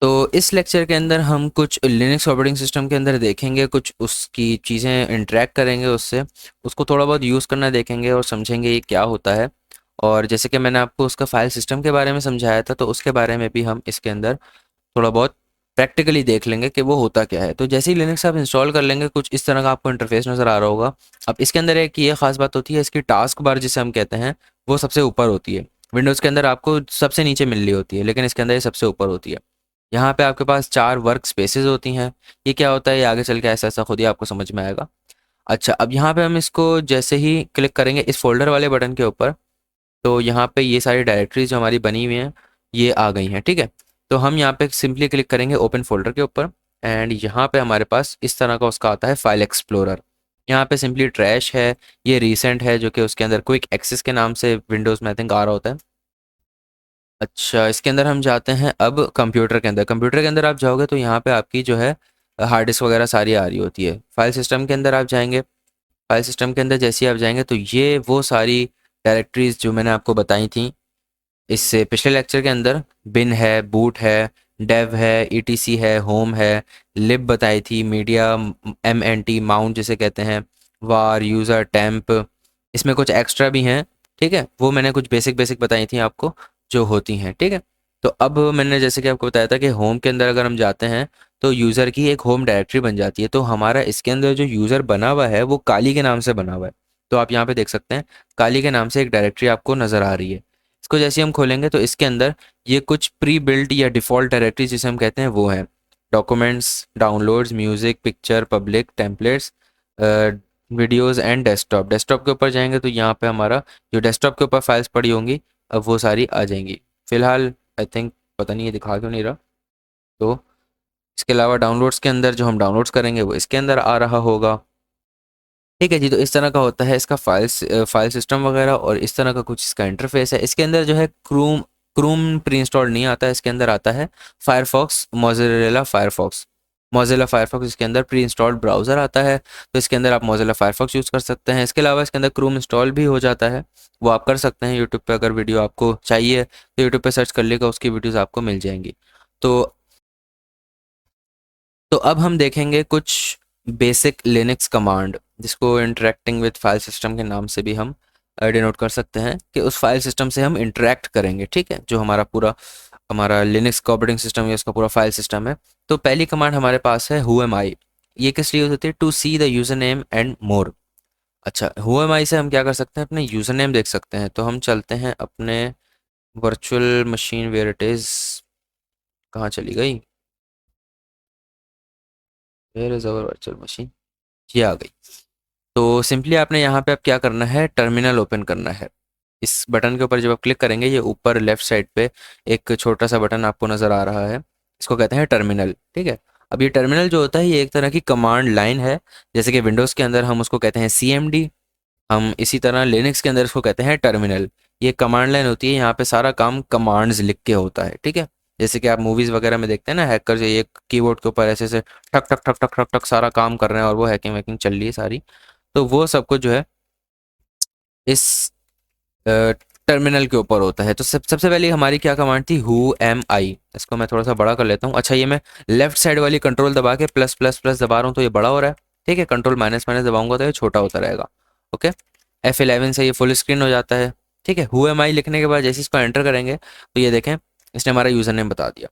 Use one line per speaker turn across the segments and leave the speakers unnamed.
तो इस लेक्चर के अंदर हम कुछ लिनक्स ऑपरेटिंग सिस्टम के अंदर देखेंगे, कुछ उसकी चीज़ें इंटरेक्ट करेंगे उससे, उसको थोड़ा बहुत यूज़ करना देखेंगे और समझेंगे ये क्या होता है। और जैसे कि मैंने आपको उसका फाइल सिस्टम के बारे में समझाया था, तो उसके बारे में भी हम इसके अंदर थोड़ा बहुत प्रैक्टिकली देख लेंगे कि वो होता क्या है। तो जैसे ही लिनक्स आप इंस्टॉल कर लेंगे, कुछ इस तरह का आपको इंटरफेस नज़र आ रहा होगा। अब इसके अंदर एक ये खास बात होती है, इसकी टास्क बार जिसे हम कहते हैं वो सबसे ऊपर होती है। विंडोज़ के अंदर आपको सबसे नीचे मिल रही होती है, लेकिन इसके अंदर ये सबसे ऊपर होती है। यहाँ पे आपके पास 4 वर्क स्पेसेस होती हैं। ये क्या होता है, ये आगे चल के ऐसा ऐसा खुद ही आपको समझ में आएगा। अच्छा, अब यहाँ पे हम इसको जैसे ही क्लिक करेंगे इस फोल्डर वाले बटन के ऊपर, तो यहाँ पे ये सारी डायरेक्टरीज जो हमारी बनी हुई हैं ये आ गई हैं, ठीक है। तो हम यहाँ पे सिंपली क्लिक करेंगे ओपन फोल्डर के ऊपर, एंड यहाँ पे हमारे पास इस तरह का उसका आता है फाइल एक्सप्लोरर। यहाँ पे सिंपली ट्रैश है, ये रीसेंट है, जो कि उसके अंदर क्विक एक्सेस के नाम से विंडोज़ में आई थिंक आ रहा होता है। अच्छा, इसके अंदर हम जाते हैं अब कंप्यूटर के अंदर। कंप्यूटर के अंदर आप जाओगे तो यहाँ पे आपकी जो है हार्ड डिस्क वगैरह सारी आ रही होती है। फाइल सिस्टम के अंदर आप जाएंगे, फाइल सिस्टम के अंदर जैसे ही आप जाएंगे तो ये वो सारी डायरेक्टरीज जो मैंने आपको बताई थी इससे पिछले लेक्चर के अंदर, बिन है, बूट है, डेव है, ईटीसी है, होम है, लिब बताई थी, media, M N T mount जिसे कहते हैं, वार, यूज़र, टेम्प, इसमें कुछ एक्स्ट्रा भी हैं, ठीक है। वो मैंने कुछ बेसिक बेसिक बताई थी आपको जो होती हैं, ठीक है। तो अब मैंने जैसे कि आपको बताया था कि होम के अंदर अगर हम जाते हैं तो यूज़र की एक होम डायरेक्टरी बन जाती है। तो हमारा इसके अंदर जो यूज़र बना हुआ है वो काली के नाम से बना हुआ है। तो आप यहाँ पे देख सकते हैं काली के नाम से एक डायरेक्टरी आपको नज़र आ रही है। इसको जैसे ही हम खोलेंगे तो इसके अंदर ये कुछ प्री बिल्ट या डिफ़ॉल्ट डायरेक्टरी जिसे हम कहते हैं वो हैं। Documents, downloads, music, picture, public, templates, videos and desktop. Desktop के ऊपर जाएंगे तो यहाँ पे हमारा जो डेस्कटॉप के ऊपर फाइल्स पड़ी होंगी अब वो सारी आ जाएंगी। फ़िलहाल आई थिंक पता नहीं ये दिखा क्यों नहीं रहा। तो इसके अलावा डाउनलोड्स के अंदर जो हम डाउनलोड्स करेंगे वो इसके अंदर आ रहा होगा, ठीक है जी। तो इस तरह का होता है इसका फाइल सिस्टम वगैरह, और इस तरह का कुछ इसका इंटरफेस है। इसके अंदर जो है क्रूम क्रूम प्री इंस्टॉल नहीं आता है, इसके अंदर आता है Firefox, mozzarella Firefox. Mozilla Firefox इसके अंदर प्री इंस्टॉल्ड ब्राउज़र आता है, तो इसके अंदर आप मोज़िला फायरफॉक्स यूज़ कर सकते हैं। इसके अलावा इसके अंदर क्रूम इंस्टॉल भी हो जाता है, वो आप कर सकते हैं। यूट्यूब पे अगर वीडियो आपको चाहिए तो यूट्यूब पे सर्च कर लेगा, उसकी वीडियोज़ आपको मिल जाएंगी। तो तो अब हम देखेंगे कुछ बेसिक लिनक्स कमांड, जिसको इंटरेक्टिंग विद फाइल सिस्टम के नाम से भी हम डिनोट कर सकते हैं, कि उस फाइल सिस्टम से हम इंटरेक्ट करेंगे, ठीक है। जो हमारा लिनक्स का ऑपरेटिंग सिस्टम है, उसका पूरा फाइल सिस्टम है। तो पहली कमांड हमारे पास है हु एम आई। ये किस लिए यूज़ होती है? To see the user name and more. अच्छा, हु एम आई से हम क्या कर सकते हैं? अपने यूज़र नेम देख सकते हैं। तो हम चलते हैं अपने virtual machine, where it is, कहाँ चली गई, where is our virtual machine, ये आ गई। तो सिंपली आपने यहाँ पे अब क्या करना है, टर्मिनल ओपन करना है। इस बटन के ऊपर जब आप क्लिक करेंगे, ये ऊपर लेफ्ट साइड पे एक छोटा सा बटन आपको नज़र आ रहा है, इसको कहते हैं टर्मिनल, ठीक है। अब ये टर्मिनल जो होता है ये एक तरह की कमांड लाइन है। जैसे कि विंडोज़ के अंदर हम उसको कहते हैं CMD, हम इसी तरह लिनक्स के अंदर इसको कहते हैं टर्मिनल। ये कमांड लाइन होती है, यहाँ पे सारा काम कमांड्स लिख के होता है, ठीक है। जैसे कि आप मूवीज़ वगैरह में देखते हैं ना, हैकर जो ये कीबोर्ड के ऊपर ऐसे ऐसे ठक ठक ठक ठक ठक ठक सारा काम कर रहे हैं और वो हैकिंग वैकिंग चल रही है सारी। तो वो सब कुछ जो है इस टर्मिनल के ऊपर होता है। तो सबसे पहले हमारी क्या कमांड थी, हु एम आई। इसको मैं थोड़ा सा बड़ा कर लेता हूँ। अच्छा, ये मैं लेफ्ट साइड वाली कंट्रोल दबा के प्लस प्लस प्लस दबा रहा हूँ तो ये बड़ा हो रहा है, ठीक है। कंट्रोल माइनस माइनस दबाऊंगा तो ये छोटा होता रहेगा, ओके। F11 से ये फुल स्क्रीन हो जाता है, ठीक है। हु एम आई लिखने के बाद जैसे इसको एंटर करेंगे तो ये देखें इसने हमारा यूज़र नेम बता दिया।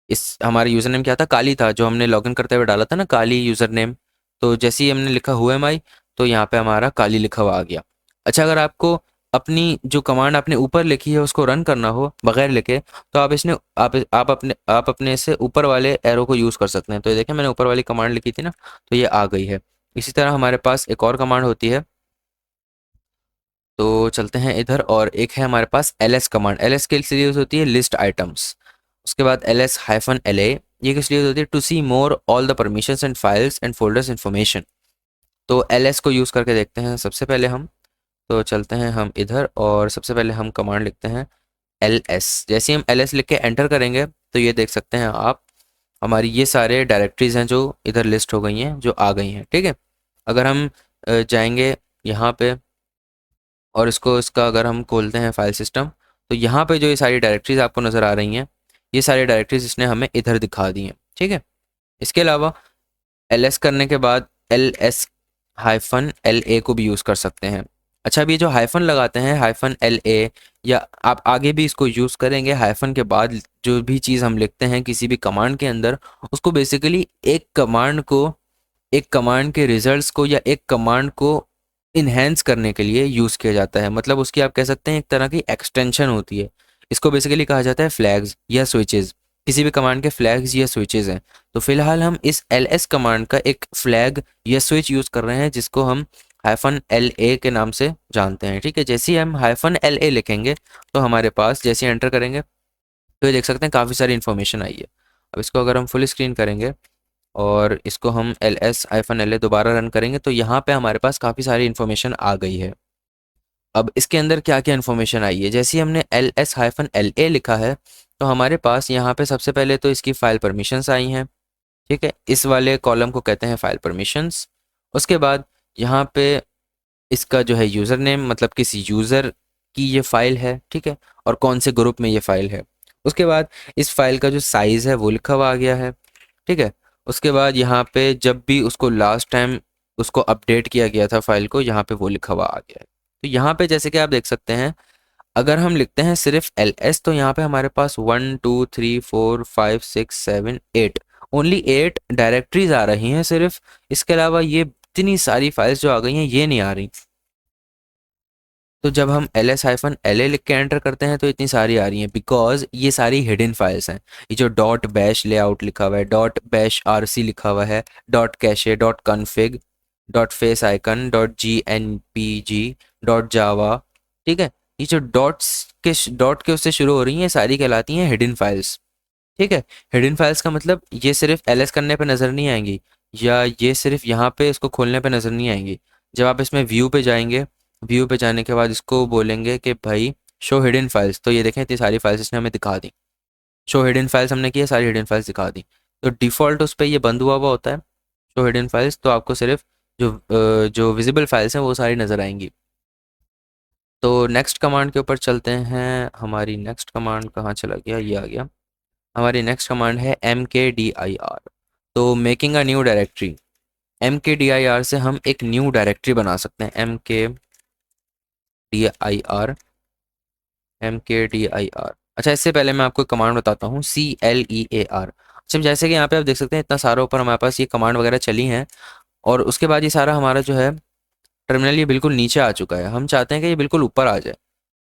इस हमारा यूज़र नेम क्या था, काली था, जो हमने लॉगिन करते हुए डाला था ना, काली यूज़र नेम। तो जैसे ही हमने लिखा हु एम आई तो यहाँ पे हमारा काली लिखा हुआ आ गया। अच्छा, अगर आपको अपनी जो कमांड आपने ऊपर लिखी है उसको रन करना हो बगैर लिखे, तो आप अपने से ऊपर वाले एरो को यूज़ कर सकते हैं। तो ये देखें मैंने ऊपर वाली कमांड लिखी थी ना, तो ये आ गई है। इसी तरह हमारे पास एक और कमांड होती है, तो चलते हैं इधर, और एक है हमारे पास ls कमांड। ls के लिए यूज़ होती है लिस्ट आइटम्स। उसके बाद ls-la, ये किस लिए यूज़ होती है, to see more all the permissions and files and folders information. तो ls को यूज़ करके देखते हैं सबसे पहले हम। तो चलते हैं हम इधर, और सबसे पहले हम कमांड लिखते हैं ls। जैसे ही हम ls लिख के एंटर करेंगे तो ये देख सकते हैं आप, हमारी ये सारे डायरेक्टरीज हैं जो इधर लिस्ट हो गई हैं, जो आ गई हैं, ठीक है। अगर हम जाएंगे यहाँ पे और इसका अगर हम खोलते हैं फाइल सिस्टम, तो यहाँ पे जो ये सारी डायरेक्टरीज आपको नज़र आ रही हैं, ये सारी डायरेक्टरीज इसने हमें इधर दिखा दी हैं, ठीक है। इसके अलावा ls करने के बाद ls-la को भी यूज़ कर सकते हैं। अच्छा, अब ये जो हाइफन लगाते हैं -la, या आप आगे भी इसको यूज़ करेंगे, हाइफन के बाद जो भी चीज़ हम लिखते हैं किसी भी कमांड के अंदर, उसको बेसिकली एक कमांड के रिजल्ट्स को या एक कमांड को इन्हेंस करने के लिए यूज़ किया जाता है। मतलब उसकी आप कह सकते हैं एक तरह की एक्सटेंशन होती है। इसको बेसिकली कहा जाता है फ्लैग्स या स्विचेस। किसी भी कमांड के फ्लैग्स या स्विचेस हैं। तो फिलहाल हम इस ls कमांड का एक फ्लैग या स्विच यूज़ कर रहे हैं, जिसको हम -la के नाम से जानते हैं, ठीक है। जैसे ही हम -la लिखेंगे तो हमारे पास, जैसे एंटर करेंगे तो ये देख सकते हैं काफ़ी सारी इन्फॉर्मेशन आई है। अब इसको अगर हम फुल स्क्रीन करेंगे और इसको हम ls-la दोबारा रन करेंगे तो यहाँ पे हमारे पास काफ़ी सारी इन्फॉर्मेशन आ गई है। अब इसके अंदर क्या क्या इन्फॉर्मेशन आई है, जैसे ही हमने ls-la लिखा है तो हमारे पास यहाँ पे सबसे पहले तो इसकी फ़ाइल परमिशंस आई हैं, ठीक है। इस वाले कॉलम को कहते हैं फ़ाइल परमिशंस। उसके बाद यहाँ पे इसका जो है यूज़र नेम, मतलब किस यूज़र की ये फ़ाइल है, ठीक है, और कौन से ग्रुप में ये फ़ाइल है। उसके बाद इस फाइल का जो साइज़ है वो लिखा हुआ आ गया है, ठीक है। उसके बाद यहाँ पे जब भी उसको लास्ट टाइम उसको अपडेट किया गया था फाइल को, यहाँ पे वो लिखा हुआ आ गया है। तो यहाँ पे जैसे कि आप देख सकते हैं, अगर हम लिखते हैं सिर्फ ls तो यहाँ पे हमारे पास 1 2 3 4 5 6 7 8 ओनली 8 डायरेक्टरीज आ रही हैं सिर्फ। इसके अलावा ये इतनी सारी फाइल्स जो आ गई हैं ये नहीं आ रही। तो जब हम ls-la लिख के एंटर करते हैं तो इतनी सारी आ रही हैं, बिकॉज ये सारी हिडन फाइल्स हैं। ये जो डॉट बैश लेआउट लिखा हुआ है, डॉट बैश rc लिखा हुआ है, dot cache, dot config, dot face icon, dot gpg, dot जावा, ठीक है। ये जो डॉट के उससे शुरू हो रही हैं सारी कहलाती हैं हिडन फाइल्स, ठीक है। हिडन फाइल्स का मतलब ये सिर्फ ls करने पे नज़र नहीं आएंगी, या ये सिर्फ यहाँ पे इसको खोलने पे नज़र नहीं आएंगी। जब आप इसमें व्यू पे जाएंगे, व्यू पे जाने के बाद इसको बोलेंगे कि भाई शो हिडन फाइल्स, तो ये देखें इतनी सारी फाइल्स इसने हमें दिखा दी। शो हिडन फाइल्स हमने किया, सारी हिडन फाइल्स दिखा दी। तो डिफ़ॉल्ट उस पर ये बंद हुआ हुआ होता है शो हिडन फाइल्स, तो आपको सिर्फ जो विजिबल फाइल्स हैं वो सारी नज़र आएंगी। तो नेक्स्ट कमांड के ऊपर चलते हैं। हमारी नेक्स्ट कमांड कहाँ चला गया, ये आ गया। हमारी नेक्स्ट कमांड है mkdir। तो making a new directory, mkdir से हम एक न्यू डायरेक्टरी बना सकते हैं। mkdir। अच्छा, इससे पहले मैं आपको कमांड बताता हूँ, clear। अच्छा, जैसे कि यहाँ पे आप देख सकते हैं इतना सारा ऊपर हमारे पास ये कमांड वगैरह चली हैं, और उसके बाद ये सारा हमारा जो है टर्मिनल ये बिल्कुल नीचे आ चुका है। हम चाहते हैं कि ये बिल्कुल ऊपर आ जाए।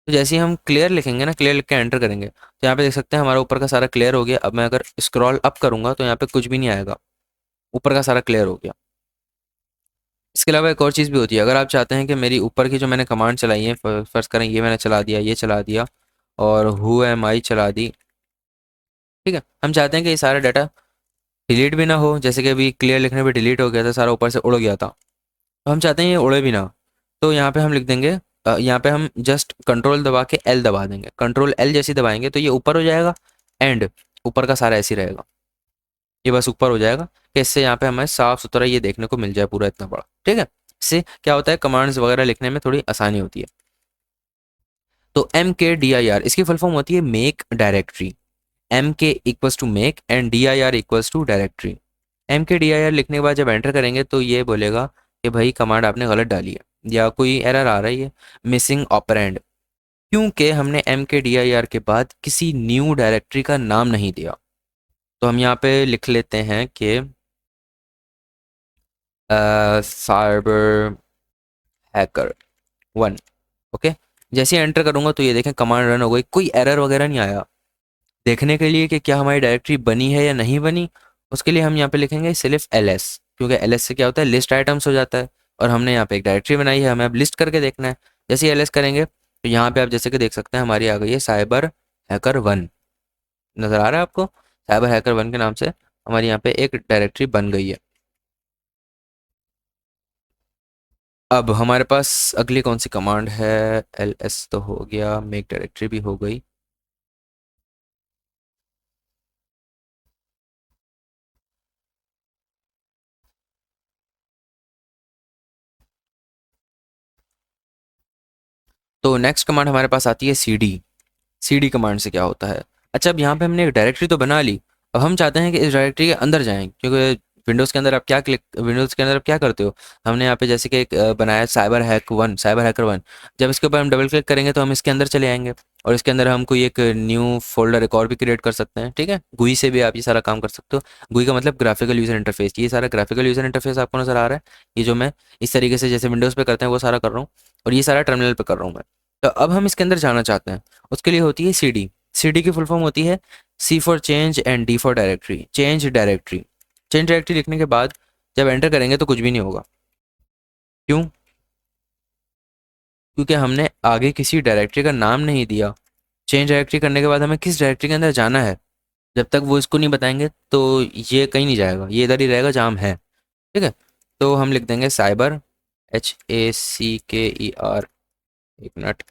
तो जैसे ही हम क्लियर लिखेंगे ना, क्लियर लिख के एंटर करेंगे तो यहाँ पे देख सकते हैं हमारा ऊपर का सारा क्लियर हो गया। अब मैं अगर स्क्रॉल अप करूँगा तो यहाँ पे कुछ भी नहीं आएगा, ऊपर का सारा क्लियर हो गया। इसके अलावा एक और चीज़ भी होती है, अगर आप चाहते हैं कि मेरी ऊपर की जो मैंने कमांड चलाई है, फर्स्ट करें ये मैंने चला दिया, ये चला दिया, और हु एम आई चला दी, ठीक है। हम चाहते हैं कि ये सारा डाटा डिलीट भी ना हो, जैसे कि अभी क्लियर लिखने पे डिलीट हो गया था, सारा ऊपर से उड़ गया था। तो हम चाहते हैं ये उड़े भी ना। तो यहाँ पे हम लिख देंगे, यहाँ पे हम जस्ट कंट्रोल दबा के एल दबा देंगे। कंट्रोल एल जैसे ही दबाएंगे तो ये ऊपर हो जाएगा, एंड ऊपर का सारा ऐसे ही रहेगा, ये बस ऊपर हो जाएगा, कि इससे यहाँ पे हमें साफ सुथरा ये देखने को मिल जाए पूरा इतना बड़ा, ठीक है। इससे क्या होता है, कमांड्स वगैरह लिखने में थोड़ी आसानी होती है। तो mkdir इसकी फुल फॉर्म होती है make directory. mk equals to make and dir equals to directory. mkdir लिखने के बाद जब एंटर करेंगे तो ये बोलेगा कि भाई कमांड आपने गलत डाली है, या कोई एरर आ रही है, मिसिंग ऑपरेंड, क्योंकि हमने mkdir के बाद किसी न्यू डायरेक्टरी का नाम नहीं दिया। तो हम यहाँ पे लिख लेते हैं कि साइबर हैकर 1, ओके। जैसे ही एंटर करूँगा तो ये देखें कमांड रन हो गई, कोई एरर वगैरह नहीं आया। देखने के लिए कि क्या हमारी डायरेक्टरी बनी है या नहीं बनी, उसके लिए हम यहाँ पे लिखेंगे सिर्फ ls, क्योंकि ls से क्या होता है, लिस्ट आइटम्स हो जाता है, और हमने यहाँ पे एक डायरेक्टरी बनाई है, हमें अब लिस्ट करके देखना है। जैसे ही ls करेंगे तो यहाँ पे आप जैसे कि देख सकते हैं हमारी आ गई है साइबर हैकर 1, नज़र आ रहा है आपको, साइबर हैकर 1 के नाम से हमारी यहाँ पे एक डायरेक्टरी बन गई है। अब हमारे पास अगली कौन सी कमांड है, ls तो हो गया, मेक डायरेक्टरी भी हो गई। तो नेक्स्ट कमांड हमारे पास आती है cd। cd कमांड से क्या होता है, अच्छा, अब यहाँ पे हमने एक डायरेक्टरी तो बना ली, अब हम चाहते हैं कि इस डायरेक्टरी के अंदर जाएं, क्योंकि विंडोज़ के अंदर आप क्या करते हो, हमने यहाँ पे जैसे कि एक बनाया साइबर हैकर वन। जब इसके ऊपर हम डबल क्लिक करेंगे तो हम इसके अंदर चले आएंगे, और इसके अंदर हम कोई एक न्यू फोल्डर एक और भी क्रिएट कर सकते हैं। ठीक है, GUI से भी आप ये सारा काम कर सकते हो। GUI का मतलब ग्राफिकल यूज़र इंटरफेस, ये सारा ग्राफिकल यूज़र इंटरफेस आपको नज़र आ रहा है, ये जो मैं इस तरीके से जैसे विंडोज़ पे करते हैं वो सारा कर रहा हूँ, और ये सारा टर्मिनल पे कर रहा हूँ मैं। तो अब हम इसके अंदर जाना चाहते हैं, उसके लिए होती है CD। CD की फुल फॉर्म होती है C for change and D for directory, change directory. Change directory लिखने के बाद जब एंटर करेंगे तो कुछ भी नहीं होगा। क्यों? क्योंकि हमने आगे किसी डायरेक्टरी का नाम नहीं दिया। चेंज डायरेक्टरी करने के बाद हमें किस डायरेक्टरी के अंदर जाना है, जब तक वो इसको नहीं बताएंगे तो ये कहीं नहीं जाएगा, ये इधर ही रहेगा जहाँ हम हैं। ठीक है, तो हम लिख देंगे साइबर, HACKER, एक मिनट,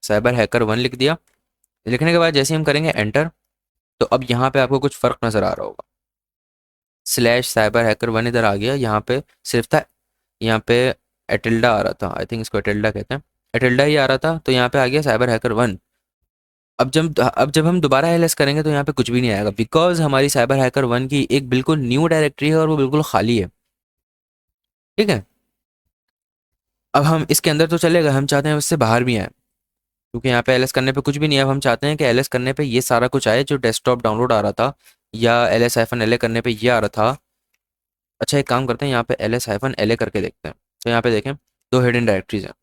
साइबर हैकर वन लिख दिया। लिखने के बाद जैसे हम करेंगे एंटर, तो अब यहाँ पे आपको कुछ फ़र्क नज़र आ रहा होगा। स्लैश साइबर हैकर वन इधर आ गया, यहाँ पे सिर्फ था, यहाँ पे एटिल्डा आ रहा था, आई थिंक इसको एटिल्डा कहते हैं, एटिल्डा ही आ रहा था, तो यहाँ पे आ गया साइबर हैकर वन। अब जब हम दोबारा एलएस करेंगे तो यहाँ पे कुछ भी नहीं आएगा, बिकॉज हमारी साइबर हैकर वन की एक बिल्कुल न्यू डायरेक्टरी है और वो बिल्कुल खाली है। ठीक है, अब हम इसके अंदर तो चलेगा, हम चाहते हैं उससे बाहर भी आए, क्योंकि यहाँ पे एलएस करने पे कुछ भी नहीं है। अब हम चाहते हैं कि एलएस करने पे ये सारा कुछ आए जो डेस्कटॉप डाउनलोड आ रहा था, या LS-LA करने पे ये आ रहा था। अच्छा, एक काम करते हैं, यहाँ पे LS-LA करके देखते हैं। तो यहाँ पे देखें, दो हिडन डायरेक्टरीज हैं।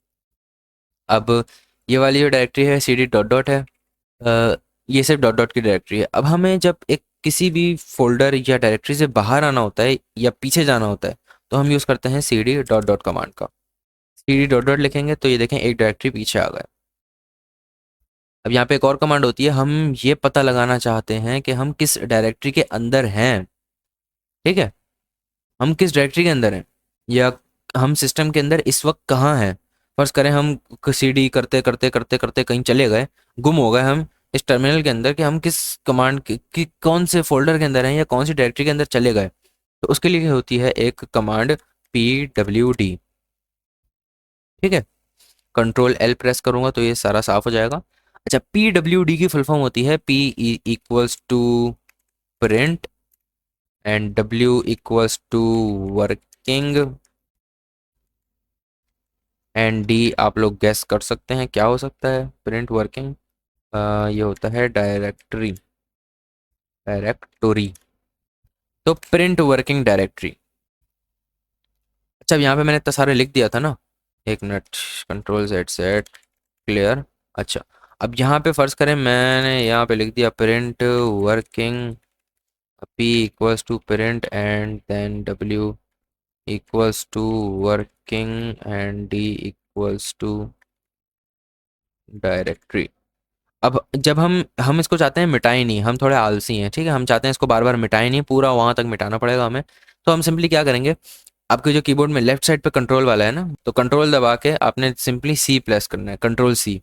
अब ये वाली जो डायरेक्टरी है CD डॉट डॉट है, ये सिर्फ डॉट डॉट की डायरेक्टरी है। अब हमें जब एक किसी भी फोल्डर या डायरेक्टरी से बाहर आना होता है या पीछे जाना होता है, तो हम यूज़ करते हैं CD डॉट डॉट कमांड का। CD डॉट डॉट लिखेंगे तो ये देखें एक डायरेक्टरी पीछे आ गया। अब यहाँ पे एक और कमांड होती है, हम ये पता लगाना चाहते हैं कि हम किस डायरेक्टरी के अंदर हैं। ठीक है, हम किस डायरेक्टरी के अंदर हैं, या हम सिस्टम के अंदर इस वक्त कहाँ हैं। फर्ज करें हम CD करते करते करते करते कहीं चले गए, गुम हो गए हम इस टर्मिनल के अंदर कि हम किस कमांड की कौन से फोल्डर के अंदर हैं या कौन सी डायरेक्टरी के अंदर चले गए। तो उसके लिए होती है एक कमांड PWD। ठीक है, Ctrl L प्रेस करूंगा तो ये सारा साफ हो जाएगा। अच्छा, PWD की फुल फॉर्म होती है P equals to print and W equals to working and D आप लोग गेस कर सकते हैं क्या हो सकता है। प्रिंट वर्किंग, ये होता है डायरेक्टोरी, तो प्रिंट वर्किंग डायरेक्टरी। अच्छा, अब यहाँ पे मैंने इतना सारे लिख दिया था ना, एक minute, Ctrl Z set clear. अच्छा, अब यहाँ पे फर्ज करें मैंने यहाँ पे लिख दिया print working, P equals to print and then W equals to working and D equals to directory. अब जब हम इसको चाहते हैं मिटाए नहीं, हम थोड़े आलसी हैं। ठीक है, हम चाहते हैं इसको बार बार मिटाए नहीं, पूरा वहाँ तक मिटाना पड़ेगा हमें। तो हम सिंपली क्या करेंगे, आपके जो कीबोर्ड में लेफ्ट साइड पे कंट्रोल वाला है ना, तो कंट्रोल दबा के आपने सिंपली C प्रेस करना है, Ctrl C,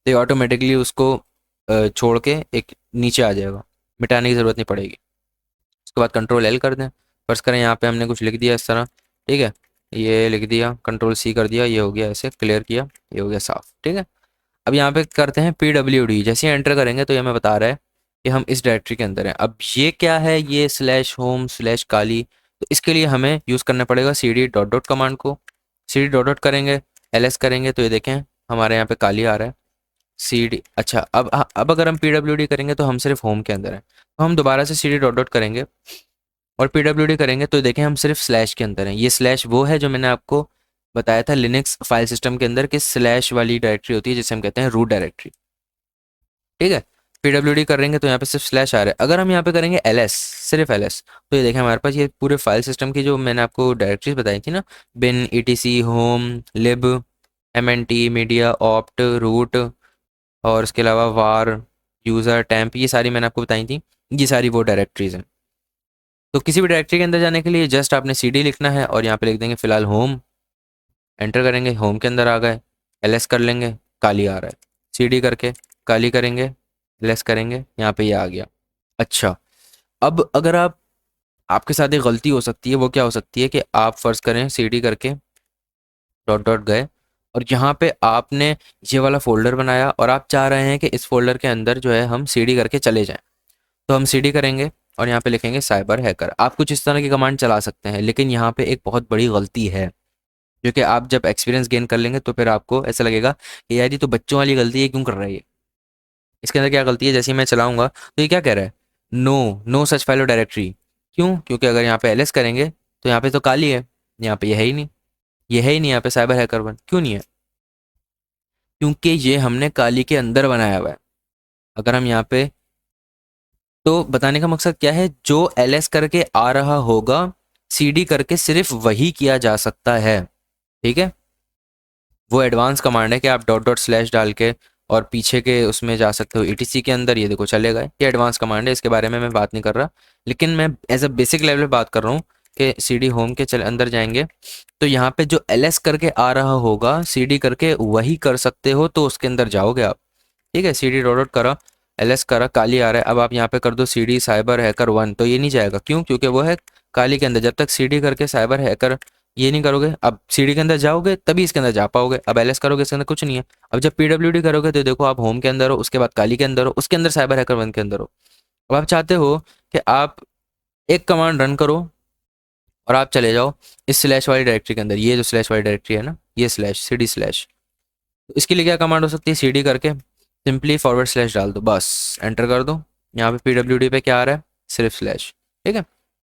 तो ये ऑटोमेटिकली उसको छोड़ के एक नीचे आ जाएगा, मिटाने की ज़रूरत नहीं पड़ेगी। उसके बाद Ctrl L कर दें। फर्स्ट करें यहाँ पे हमने कुछ लिख दिया इस तरह, ठीक है, ये लिख दिया, Ctrl C कर दिया, ये हो गया, ऐसे क्लियर किया, ये हो गया साफ। ठीक है, अब यहाँ पे करते हैं PWD, जैसे ही एंटर करेंगे तो ये हमें बता रहा है कि हम इस डायरेक्टरी के अंदर हैं। अब ये क्या है, ये /home/काली, तो इसके लिए हमें यूज़ करना पड़ेगा CD डॉट डॉट कमांड को। CD डॉट डॉट करेंगे, LS करेंगे तो ये देखें हमारे यहाँ पे काली आ रहा है। CD, अच्छा, अब अगर हम PWD करेंगे तो हम सिर्फ होम के अंदर हैं, तो हम दोबारा से CD डॉट डॉट करेंगे और PWD करेंगे तो देखें हम सिर्फ स्लैश के अंदर हैं। ये स्लैश वो है जो मैंने आपको बताया था लिनक्स फाइल सिस्टम के अंदर कि स्लैश वाली डायरेक्टरी होती है जिसे हम कहते हैं रूट डायरेक्टरी। ठीक है, PWD करेंगे तो यहाँ पे सिर्फ स्लैश आ रहा है। अगर हम यहाँ पे करेंगे LS, सिर्फ LS, तो ये देखें हमारे पास ये पूरे फाइल सिस्टम की जो मैंने आपको डायरेक्टरीज बताई थी ना, बिन etc होम लिब MNT मीडिया ऑप्ट रूट, और इसके अलावा वार यूज़र टैम्प, ये सारी मैंने आपको बताई थी, ये सारी वो डायरेक्टरीज हैं। तो किसी भी डायरेक्टरी के अंदर जाने के लिए जस्ट आपने CD लिखना है और यहाँ पे लिख देंगे फिलहाल होम, एंटर करेंगे, होम के अंदर आ गए। LS कर लेंगे, काली आ रहा है, CD करके काली करेंगे, LS करेंगे, यहाँ पे ये आ गया। अच्छा, अब अगर आपके साथ एक गलती हो सकती है, वो क्या हो सकती है कि आप फ़र्ज़ करें CD करके डॉट डॉट गए और यहाँ पे आपने ये वाला फ़ोल्डर बनाया और आप चाह रहे हैं कि इस फोल्डर के अंदर जो है हम CD करके चले जाएं। तो हम सीडी करेंगे और यहाँ पे लिखेंगे साइबर हैकर। आप कुछ इस तरह की कमांड चला सकते हैं, लेकिन यहाँ पे एक बहुत बड़ी गलती है, जो कि आप जब एक्सपीरियंस गेन कर लेंगे तो फिर आपको ऐसा लगेगा कि यार ये तो बच्चों वाली गलती है, क्यों कर रहा है ये। इसके अंदर क्या गलती है, जैसे ही मैं चलाऊंगा तो ये क्या कह रहा है, नो नो सच फाइल और डायरेक्टरी। क्यों? क्योंकि अगर यहाँ पे एलएस करेंगे तो यहाँ पे तो काली है, यहाँ पे ये है ही नहीं, ये है ही नहीं यहाँ पे साइबर हैकर वन। क्यों नहीं है? क्योंकि ये हमने काली के अंदर बनाया हुआ है। अगर हम यहाँ पे, तो बताने का मकसद क्या है, जो एलएस करके आ रहा होगा सीडी करके सिर्फ वही किया जा सकता है। ठीक है, वो एडवांस कमांड है कि आप डॉट डॉट स्लैश डाल के और पीछे के उसमें जा सकते हो ईटीसी के अंदर। ये देखो चलेगा, ये एडवांस कमांड है, इसके बारे में मैं बात नहीं कर रहा, लेकिन मैं एज अ बेसिक लेवल पे बात कर रहा हूँ कि सीडी होम के चले अंदर जाएंगे तो यहाँ पे जो एलएस करके आ रहा होगा सीडी करके वही कर सकते हो, तो उसके अंदर जाओगे आप। ठीक है, सी डी डॉट डॉट करा, एल एस करा, काली आ रहा है, अब आप यहाँ पे कर दो C D cyber hacker one, तो ये नहीं जाएगा। क्यों? क्योंकि वो है काली के अंदर। जब तक सी डी करके साइबर हैकर ये नहीं करोगे, अब सी डी के अंदर जाओगे तभी इसके अंदर जा पाओगे। अब एल एस करोगे इसके अंदर कुछ नहीं है। अब जब पी डब्ल्यू डी करोगे तो देखो आप होम के अंदर हो, उसके बाद काली के अंदर हो, उसके अंदर साइबर हैकर वन के अंदर हो। अब आप चाहते हो कि आप एक कमांड रन करो और आप चले जाओ इस स्लैश वाली डायरेक्टरी के अंदर, ये जो स्लैश वाली डायरेक्टरी है ना, ये स्लैश सी डी स्लैश, तो इसके लिए क्या कमांड हो सकती है, सी डी करके सिंपली फॉरवर्ड स्लैश डाल दो, बस एंटर कर दो। यहाँ पे पीडब्ल्यूडी पे क्या आ रहा है, सिर्फ स्लैश। ठीक है,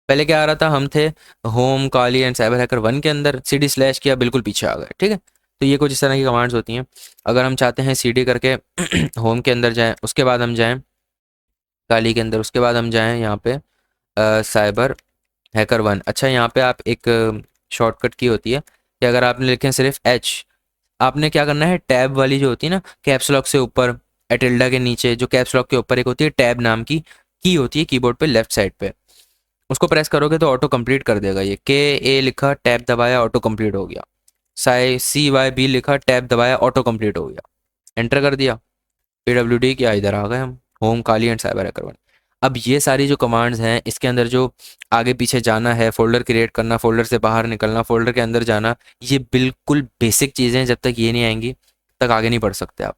पहले क्या आ रहा था, हम थे home Kali and cyber hacker one के अंदर, सी डी स्लैश किया बिल्कुल पीछे आ गए। ठीक है, तो ये कुछ इस तरह की कमांड्स होती हैं। अगर हम चाहते हैं सी डी करके होम के अंदर जाएँ, उसके बाद हम जाएँ काली के अंदर, उसके बाद हम जाएँ यहाँ पे साइबर हैकर वन। अच्छा, यहाँ पे आप एक शॉर्टकट की होती है कि अगर आपने लिखे सिर्फ एच, आपने क्या करना है, टैब वाली जो होती है ना कैप्स लॉक से ऊपर, एटिल्डा के नीचे जो कैप्स लॉक के ऊपर एक होती है टैब नाम की होती है कीबोर्ड पे लेफ्ट साइड पे, उसको प्रेस करोगे तो ऑटो कंप्लीट कर देगा। ये के ए लिखा, टैब दबाया, ऑटो कंप्लीट हो गया। साई सी वाई बी लिखा, टैब दबाया, ऑटो कंप्लीट हो गया। एंटर कर दिया, पीडब्ल्यूडी किया, इधर आ गए हम, home Kali and cyber hacker one. अब ये सारी जो कमांड्स हैं इसके अंदर जो आगे पीछे जाना है, फोल्डर क्रिएट करना, फोल्डर से बाहर निकलना, फोल्डर के अंदर जाना, ये बिल्कुल बेसिक चीज़ें हैं। जब तक ये नहीं आएंगी तक आगे नहीं बढ़ सकते आप।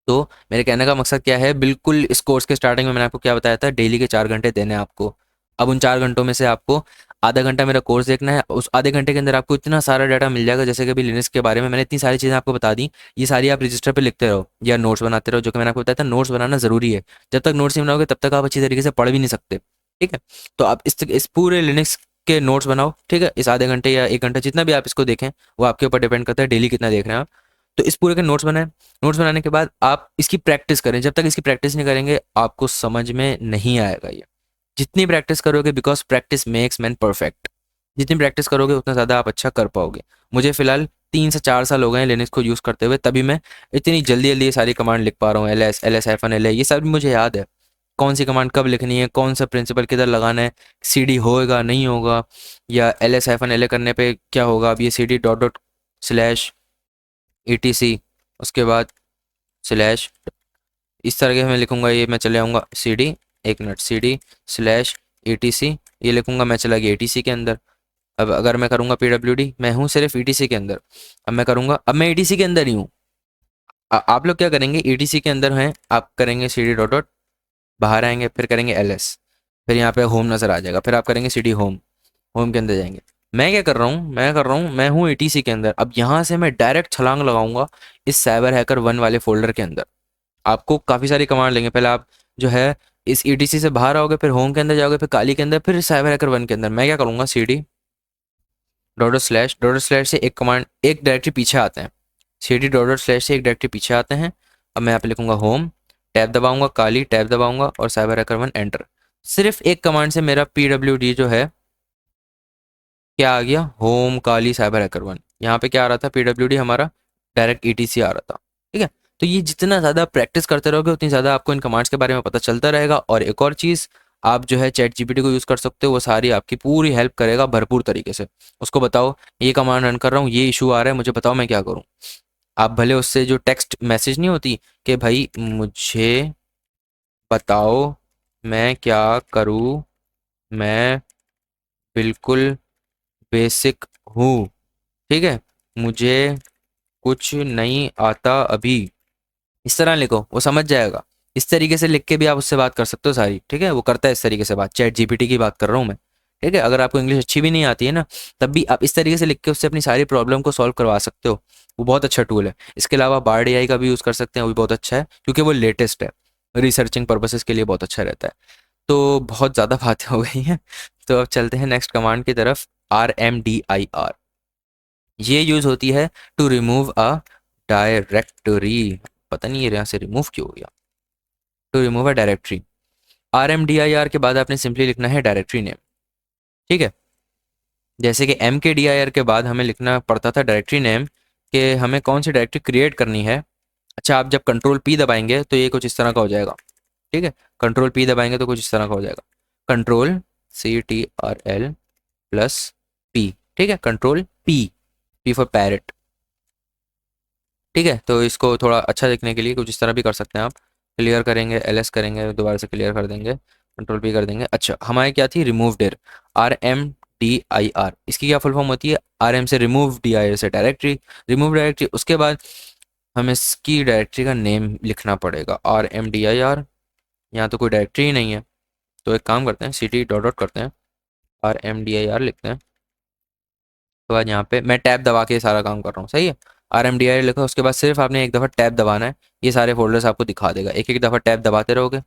तो मेरे कहने का मकसद क्या है, बिल्कुल इस कोर्स के स्टार्टिंग में मैंने आपको क्या बताया था, डेली के 4 घंटे देने हैं आपको। अब उन 4 घंटों में से आपको आधा घंटा मेरा कोर्स देखना है, उस आधे घंटे के अंदर आपको इतना सारा डाटा मिल जाएगा। जैसे कि अभी लिनक्स के बारे में मैंने इतनी सारी चीज़ें आपको बता दी, ये सारी आप रजिस्टर पे लिखते रहो या नोट्स बनाते रहो। जो कि मैंने आपको बताया था, नोट्स बनाना ज़रूरी है। जब तक नोट्स नहीं बनाओगे तब तक आप अच्छी तरीके से पढ़ भी नहीं सकते। ठीक है, तो आप इस पूरे लिनक्स के नोट्स बनाओ। ठीक है, इस आधे घंटे या 1 घंटा जितना भी आप इसको देखें वो आपके ऊपर डिपेंड करता है डेली कितना देख रहे हैं आप। तो इस पूरे के नोट्स बनाएं। नोट्स बनाने के बाद आप इसकी प्रैक्टिस करें। जब तक इसकी प्रैक्टिस नहीं करेंगे आपको समझ में नहीं आएगा ये। जितनी प्रैक्टिस करोगे, because practice makes man perfect, जितनी प्रैक्टिस करोगे उतना ज़्यादा आप अच्छा कर पाओगे। मुझे फिलहाल 3 से 4 साल हो गए हैं लिनक्स को यूज़ करते हुए, तभी मैं इतनी जल्दी जल्दी ये सारी कमांड लिख पा रहा हूँ। LS, ये सब भी मुझे याद है, कौन सी कमांड कब लिखनी है, कौन सा प्रिंसिपल किधर लगाना है, CD होएगा नहीं होगा, या LS-LA करने पे क्या होगा। अब ये CD dot dot slash ETC, उसके बाद स्लैश, इस तरह के मैं लिखूंगा, ये मैं चले आऊँगा CD, 1 minute, CD slash ETC, ये लिखूंगा, मैं चला गया ETC के अंदर। अब अगर मैं करूँगा PWD, मैं हूँ सिर्फ ETC के अंदर। अब मैं करूँगा, अब मैं ETC के अंदर ही हूँ। आप लोग क्या करेंगे, ETC के अंदर हैं आप, करेंगे CD डॉट डॉट, बाहर आएंगे, फिर करेंगे LS, फिर यहाँ पे होम नज़र आ जाएगा, फिर आप करेंगे CD होम, होम के अंदर जाएंगे। मैं क्या कर रहा हूँ, मैं हूँ ETC के अंदर। अब यहाँ से मैं डायरेक्ट छलांग लगाऊंगा इस साइबर हैकर वन वाले फोल्डर के अंदर। आपको काफ़ी सारी कमांड लेंगे, पहले आप जो है इस ETC से बाहर आओगे, फिर होम के अंदर जाओगे, फिर काली के अंदर, फिर साइबर हैकर वन के अंदर। मैं क्या करूँगा, CD डॉट स्लैश से एक कमांड, एक डायरेक्टरी पीछे आते हैं, CD डॉट स्लैश से एक डायरेक्टरी पीछे आते हैं। अब मैं यहाँ पे लिखूंगा होम, टैब दबाऊंगा, काली टैब दबाऊंगा और साइबर हैकर वन, एंटर। सिर्फ एक कमांड से मेरा PWD जो है क्या आ गया, होम काली साइबर हैकर वन। यहाँ पे क्या आ रहा था, PWD हमारा डायरेक्ट ETC आ रहा था। ठीक है, तो ये जितना ज़्यादा प्रैक्टिस करते रहोगे उतनी ज़्यादा आपको इन कमांड्स के बारे में पता चलता रहेगा। और एक और चीज़, आप जो है चैट GPT को यूज़ कर सकते हो, वो सारी आपकी पूरी हेल्प करेगा भरपूर तरीके से। उसको बताओ ये कमांड रन कर रहा हूँ, ये इशू आ रहा है, मुझे बताओ मैं क्या करूँ। आप भले उससे जो टेक्स्ट मैसेज नहीं होती कि भाई मुझे बताओ मैं क्या करूँ, मैं बिल्कुल बेसिक हूँ, ठीक है, मुझे कुछ नहीं आता अभी, इस तरह लिखो, वो समझ जाएगा। इस तरीके से लिख के भी आप उससे बात कर सकते हो सारी, ठीक है, वो करता है इस तरीके से बात, चैट जीपीटी की बात कर रहा हूँ मैं, ठीक है। अगर आपको इंग्लिश अच्छी भी नहीं आती है ना, तब भी आप इस तरीके से लिख के उससे अपनी सारी प्रॉब्लम को सॉल्व करवा सकते हो। वो बहुत अच्छा टूल है। इसके अलावा बार्ड एआई का भी यूज़ कर सकते हैं, वो भी बहुत अच्छा है क्योंकि वो लेटेस्ट है, रिसर्चिंग पर्पसेस के लिए बहुत अच्छा रहता है। तो बहुत ज़्यादा बातें हो गई हैं, तो अब चलते हैं नेक्स्ट कमांड की तरफ। RMDIR, ये यूज़ होती है टू रिमूव अ डायरेक्टरी। पता नहीं ये यहाँ से रिमूव क्यों हो गया। To remove a directory, RMDIR के बाद आपने सिंपली लिखना है डायरेक्टरी नेम, ठीक है। जैसे कि MKDIR के बाद हमें लिखना पड़ता था डायरेक्टरी नेम, कि हमें कौन सी डायरेक्टरी क्रिएट करनी है। अच्छा, आप जब कंट्रोल पी दबाएंगे तो ये कुछ इस तरह का हो जाएगा, ठीक है। कंट्रोल पी दबाएंगे तो कुछ इस तरह का हो जाएगा, कंट्रोल CTRL+P, ठीक है, control P, P for parrot, ठीक है। तो इसको थोड़ा अच्छा दिखने के लिए कुछ इस तरह भी कर सकते हैं आप। क्लियर करेंगे, LS करेंगे, दोबारा से क्लियर कर देंगे, कंट्रोल पी कर देंगे। अच्छा, हमारी क्या थी, रिमूव डिर, RMDIR, इसकी क्या फुल फॉर्म होती है, RM से रिमूव, DIR से डायरेक्टरी, रिमूव डायरेक्टरी। उसके बाद हमें इसकी डायरेक्टरी का नेम लिखना पड़ेगा, RMDIR। यहाँ तो कोई डायरेक्टरी ही नहीं है, तो एक काम करते हैं, CT डॉट डॉट करते हैं, RMDIR लिखते हैं। तो बाद यहाँ पे मैं टैब दबा के सारा काम कर रहा हूँ, सही है। RMDIR लिखा, उसके बाद सिर्फ आपने एक दफ़ा टैब दबाना है, ये सारे फोल्डर्स आपको दिखा देगा। एक एक दफ़ा टैब दबाते रहोगे,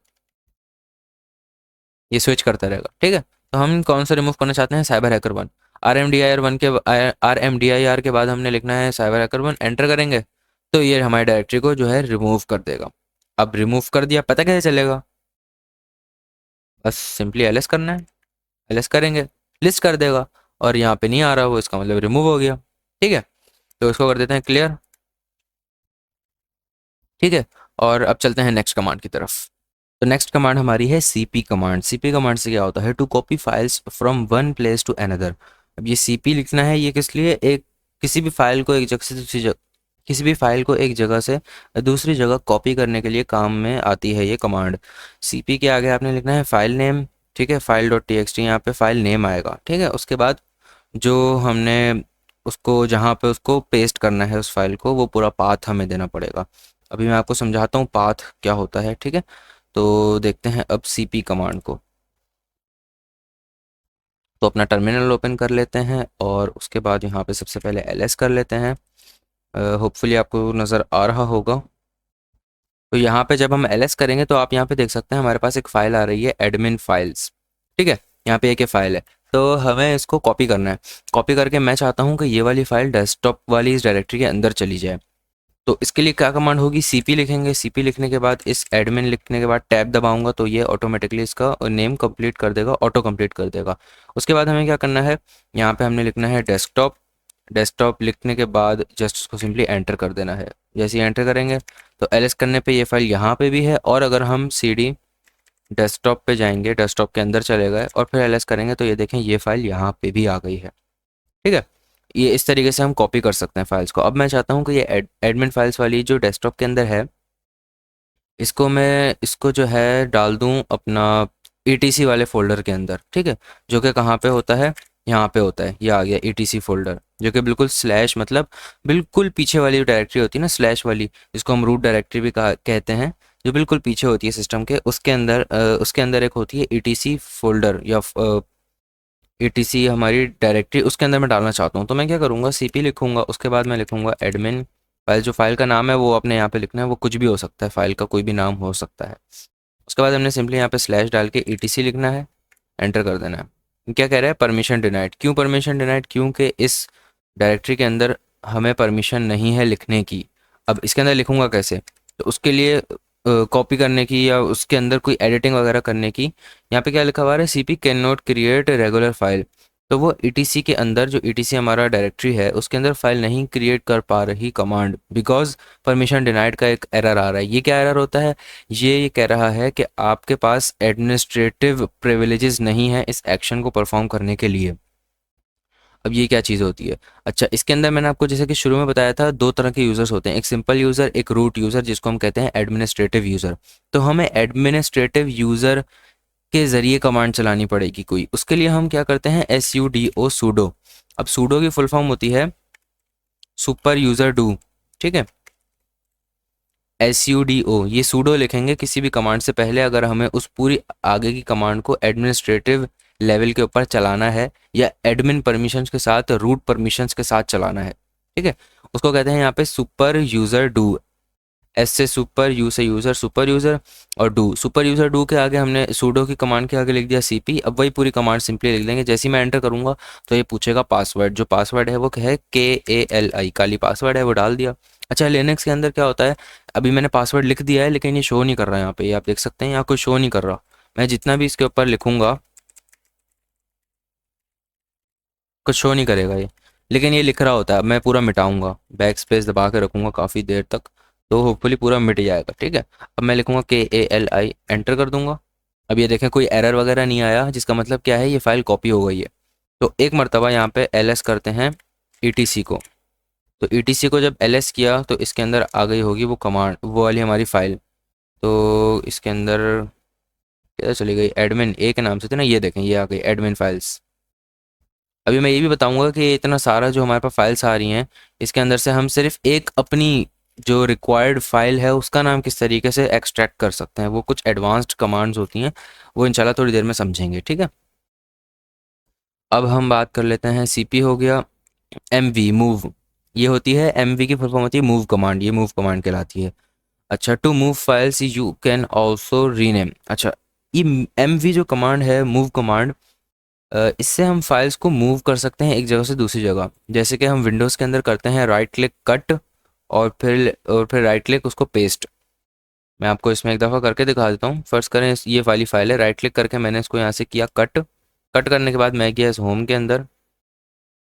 ये स्विच करता रहेगा, ठीक है। तो हम कौन सा रिमूव करना चाहते हैं, साइबर हैकर वन। RMDIR के बाद हमने लिखना है साइबर हैकर वन, एंटर करेंगे तो ये हमारी डायरेक्टरी को जो है रिमूव कर देगा। अब रिमूव कर दिया, पता कैसे चलेगा, बस सिंपली LS करना है, LS करेंगे, लिस्ट कर देगा, और यहाँ पे नहीं आ रहा वो, इसका मतलब रिमूव हो गया, ठीक है। तो इसको कर देते हैं क्लियर, ठीक है। और अब चलते हैं नेक्स्ट कमांड की तरफ। तो नेक्स्ट कमांड हमारी है CP कमांड। CP कमांड से क्या होता है, to copy files from one place to another. अब ये CP लिखना है, ये किस लिए, एक किसी भी फाइल को एक जगह से दूसरी जगह, किसी भी फाइल को एक जगह से दूसरी जगह कॉपी करने के लिए काम में आती है ये कमांड। CP के आगे आपने लिखना है फाइल नेम, ठीक है, फाइल डॉट TXT, यहाँ पे फाइल नेम आएगा, ठीक है। उसके बाद जो हमने उसको जहाँ पे उसको पेस्ट करना है उस फाइल को, वो पूरा पाथ हमें देना पड़ेगा। अभी मैं आपको समझाता हूँ पाथ क्या होता है, ठीक है। तो देखते हैं अब CP कमांड को। तो अपना टर्मिनल ओपन कर लेते हैं और उसके बाद यहाँ पे सबसे पहले LS कर लेते हैं। होपफुली आपको नज़र आ रहा होगा। तो यहाँ पे जब हम LS करेंगे तो आप यहाँ पे देख सकते हैं हमारे पास एक फ़ाइल आ रही है, एडमिन फाइल्स, ठीक है। यहाँ पे एक ये फाइल है, तो हमें इसको कॉपी करना है। कॉपी करके मैं चाहता हूँ कि ये वाली फाइल डेस्कटॉप वाली इस डायरेक्टरी के अंदर चली जाए। तो इसके लिए क्या कमांड होगी, CP लिखेंगे, CP लिखने के बाद इस एडमिन लिखने के बाद टैब दबाऊंगा तो ये ऑटोमेटिकली इसका नेम कंप्लीट कर देगा, ऑटो कंप्लीट कर देगा। उसके बाद हमें क्या करना है, यहाँ पे हमने लिखना है डेस्कटॉप। डेस्कटॉप लिखने के बाद जस्ट उसको सिंपली एंटर कर देना है। जैसे ही एंटर करेंगे तो LS करने पे ये फाइल यहाँ पे भी है, और अगर हम CD डेस्कटॉप पे जाएंगे, डेस्कटॉप के अंदर चले गए और फिर LS करेंगे तो ये देखें ये फाइल यहाँ पे भी आ गई है, ठीक है। ये इस तरीके से हम कॉपी कर सकते हैं फाइल्स को। अब मैं चाहता हूँ कि ये एडमिन फाइल्स वाली जो डेस्कटॉप के अंदर है, इसको मैं इसको जो है डाल दूँ अपना ETC वाले फ़ोल्डर के अंदर, ठीक है। जो कि कहाँ पे होता है, यहाँ पे होता है, ये आ गया ETC फ़ोल्डर, जो कि बिल्कुल स्लैश मतलब बिल्कुल पीछे वाली जो डायरेक्टरी होती है ना, स्लैश वाली, जिसको हम रूट डायरेक्टरी भी कहते हैं, जो बिल्कुल पीछे होती है सिस्टम के, उसके अंदर एक होती है ETC फ़ोल्डर या ETC हमारी डायरेक्टरी, उसके अंदर मैं डालना चाहता हूँ। तो मैं क्या करूँगा, CP लिखूँगा, उसके बाद मैं लिखूँगा एडमिन फाइल। जो फाइल का नाम है वो अपने यहाँ पे लिखना है, वो कुछ भी हो सकता है, फाइल का कोई भी नाम हो सकता है। उसके बाद हमने सिंपली यहाँ पे स्लैश डाल के ETC लिखना है, एंटर कर देना है। क्या कह रहा है, परमिशन डिनाइड। क्यों परमिशन डिनाइड, क्योंकि इस डायरेक्टरी के अंदर हमें परमिशन नहीं है लिखने की। अब इसके अंदर लिखूँगा कैसे, तो उसके लिए कॉपी करने की या उसके अंदर कोई एडिटिंग वगैरह करने की, यहाँ पे क्या लिखा हुआ है, CP can not create regular file. तो वो ETC के अंदर, जो ETC हमारा डायरेक्टरी है, उसके अंदर फाइल नहीं क्रिएट कर पा रही कमांड, बिकॉज परमिशन डिनाइड का एक एरर आ रहा है। ये क्या एरर होता है, ये कह रहा है कि आपके पास एडमिनिस्ट्रेटिव प्रिविलेजेस नहीं है इस एक्शन को परफॉर्म करने के लिए। अब ये क्या चीज़ होती है, अच्छा, इसके अंदर मैंने आपको जैसे कि शुरू में बताया था, दो तरह के यूज़र्स होते हैं, एक सिंपल यूज़र, एक रूट यूज़र, जिसको हम कहते हैं एडमिनिस्ट्रेटिव यूज़र। तो हमें एडमिनिस्ट्रेटिव यूज़र के ज़रिए कमांड चलानी पड़ेगी कोई। उसके लिए हम क्या करते हैं, SUDO, सूडो। अब सूडो की फुल फॉर्म होती है सुपर यूज़र डू, ठीक है। SUDO, ये सूडो लिखेंगे किसी भी कमांड से पहले, अगर हमें उस पूरी आगे की कमांड को एडमिनिस्ट्रेटिव लेवल के ऊपर चलाना है या एडमिन परमिशंस के साथ, रूट परमिशंस के साथ चलाना है। ठीक है, उसको कहते हैं यहाँ पे सुपर यूज़र डू। एस से सुपर, यू से यूज़र, सुपर यूज़र, और डू, सुपर यूज़र डू के आगे हमने सूडो की कमांड के आगे लिख दिया CP। अब वही पूरी कमांड सिंपली लिख देंगे। जैसे ही मैं एंटर करूँगा तो ये पूछेगा पासवर्ड, जो पासवर्ड है वो है KALI, काली पासवर्ड है, वो डाल दिया। अच्छा, लिनक्स के अंदर क्या होता है, अभी मैंने पासवर्ड लिख दिया है लेकिन ये शो नहीं कर रहा है यहाँ पे, ये आप देख सकते हैं यहाँ कोई शो नहीं कर रहा। मैं जितना भी इसके ऊपर लिखूंगा कुछ शो नहीं करेगा ये, लेकिन ये लिख रहा होता है। मैं पूरा मिटाऊंगा, बैक स्पेस दबा के रखूंगा काफ़ी देर तक, तो होपफुली पूरा मिट जाएगा। ठीक है, अब मैं लिखूंगा KALI, एंटर कर दूंगा। अब ये देखें कोई एरर वगैरह नहीं आया, जिसका मतलब क्या है, ये फाइल कॉपी हो गई है। तो एक मरतबा यहाँ पे LS करते हैं ETC को। तो ETC को जब LS किया तो इसके अंदर आ गई होगी वो कमांड, वो वाली हमारी फाइल। तो इसके अंदर क्या चली गई, एडमिन ए के नाम से थी ना, ये देखें ये आ गई एडमिन फाइल्स। अभी मैं ये भी बताऊंगा कि इतना सारा जो हमारे पास फाइल्स आ रही हैं, इसके अंदर से हम सिर्फ एक अपनी जो रिक्वायर्ड फाइल है उसका नाम किस तरीके से एक्सट्रैक्ट कर सकते हैं, वो कुछ एडवांस्ड कमांड्स होती हैं, वो इंशाल्लाह थोड़ी देर में समझेंगे। ठीक है, अब हम बात कर लेते हैं। CP हो गया। MV मूव, ये होती है MV की फुल फॉर्म होती है मूव कमांड, ये मूव कमांड कहलाती है। अच्छा, to move files you can also rename. अच्छा, ये MV जो कमांड है, मूव कमांड, इससे हम फाइल्स को मूव कर सकते हैं एक जगह से दूसरी जगह। जैसे कि हम विंडोज़ के अंदर करते हैं राइट क्लिक कट, और फिर राइट क्लिक उसको पेस्ट। मैं आपको इसमें एक दफ़ा करके दिखा देता हूँ। फर्स्ट करें ये वाली फाइल है, राइट क्लिक करके मैंने इसको यहाँ से किया कट। कट करने के बाद मैं गया इस होम के अंदर,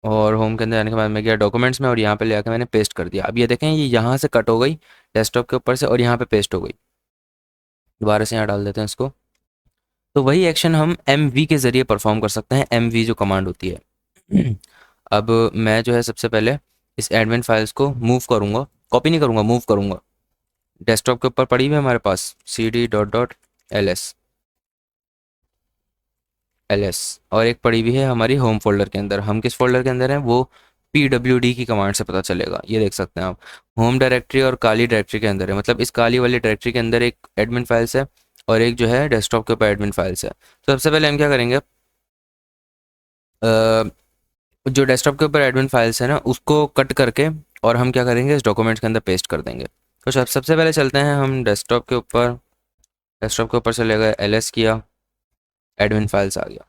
और होम के अंदर आने के बाद मैं गया डॉक्यूमेंट्स में, और यहाँ पे ले आकर मैंने पेस्ट कर दिया। अब ये देखें ये यहाँ से कट हो गई डेस्कटॉप के ऊपर से, और यहाँ पे पेस्ट हो गई। दोबारा से यहाँ डाल देते हैं इसको। तो वही एक्शन हम MV के ज़रिए परफॉर्म कर सकते हैं, MV जो कमांड होती है। अब मैं जो है सबसे पहले इस एडमिन फाइल्स को मूव करूँगा, कॉपी नहीं करूँगा, मूव करूँगा। डेस्कटॉप के ऊपर पड़ी हुई है हमारे पास CD.ls, LS, और एक पड़ी हुई है हमारी होम फोल्डर के अंदर। हम किस फोल्डर के अंदर हैं, वो PWD की कमांड से पता चलेगा। ये देख सकते हैं आप, होम डायरेक्टरी और काली डायरेक्टरी के अंदर है। मतलब इस काली वाली डायरेक्टरी के अंदर एक एडमिन फाइल्स है, और एक जो है डेस्कटॉप के ऊपर एडमिन फाइल्स है। तो सबसे पहले हम क्या करेंगे, जो डेस्कटॉप के ऊपर एडमिन फाइल्स है ना, उसको कट करके और हम क्या करेंगे, इस डॉक्यूमेंट्स के अंदर पेस्ट कर देंगे। तो सबसे पहले चलते हैं हम डेस्कटॉप के ऊपर। डेस्कटॉप के ऊपर चले गए, LS किया, एडमिन फाइल्स आ गया।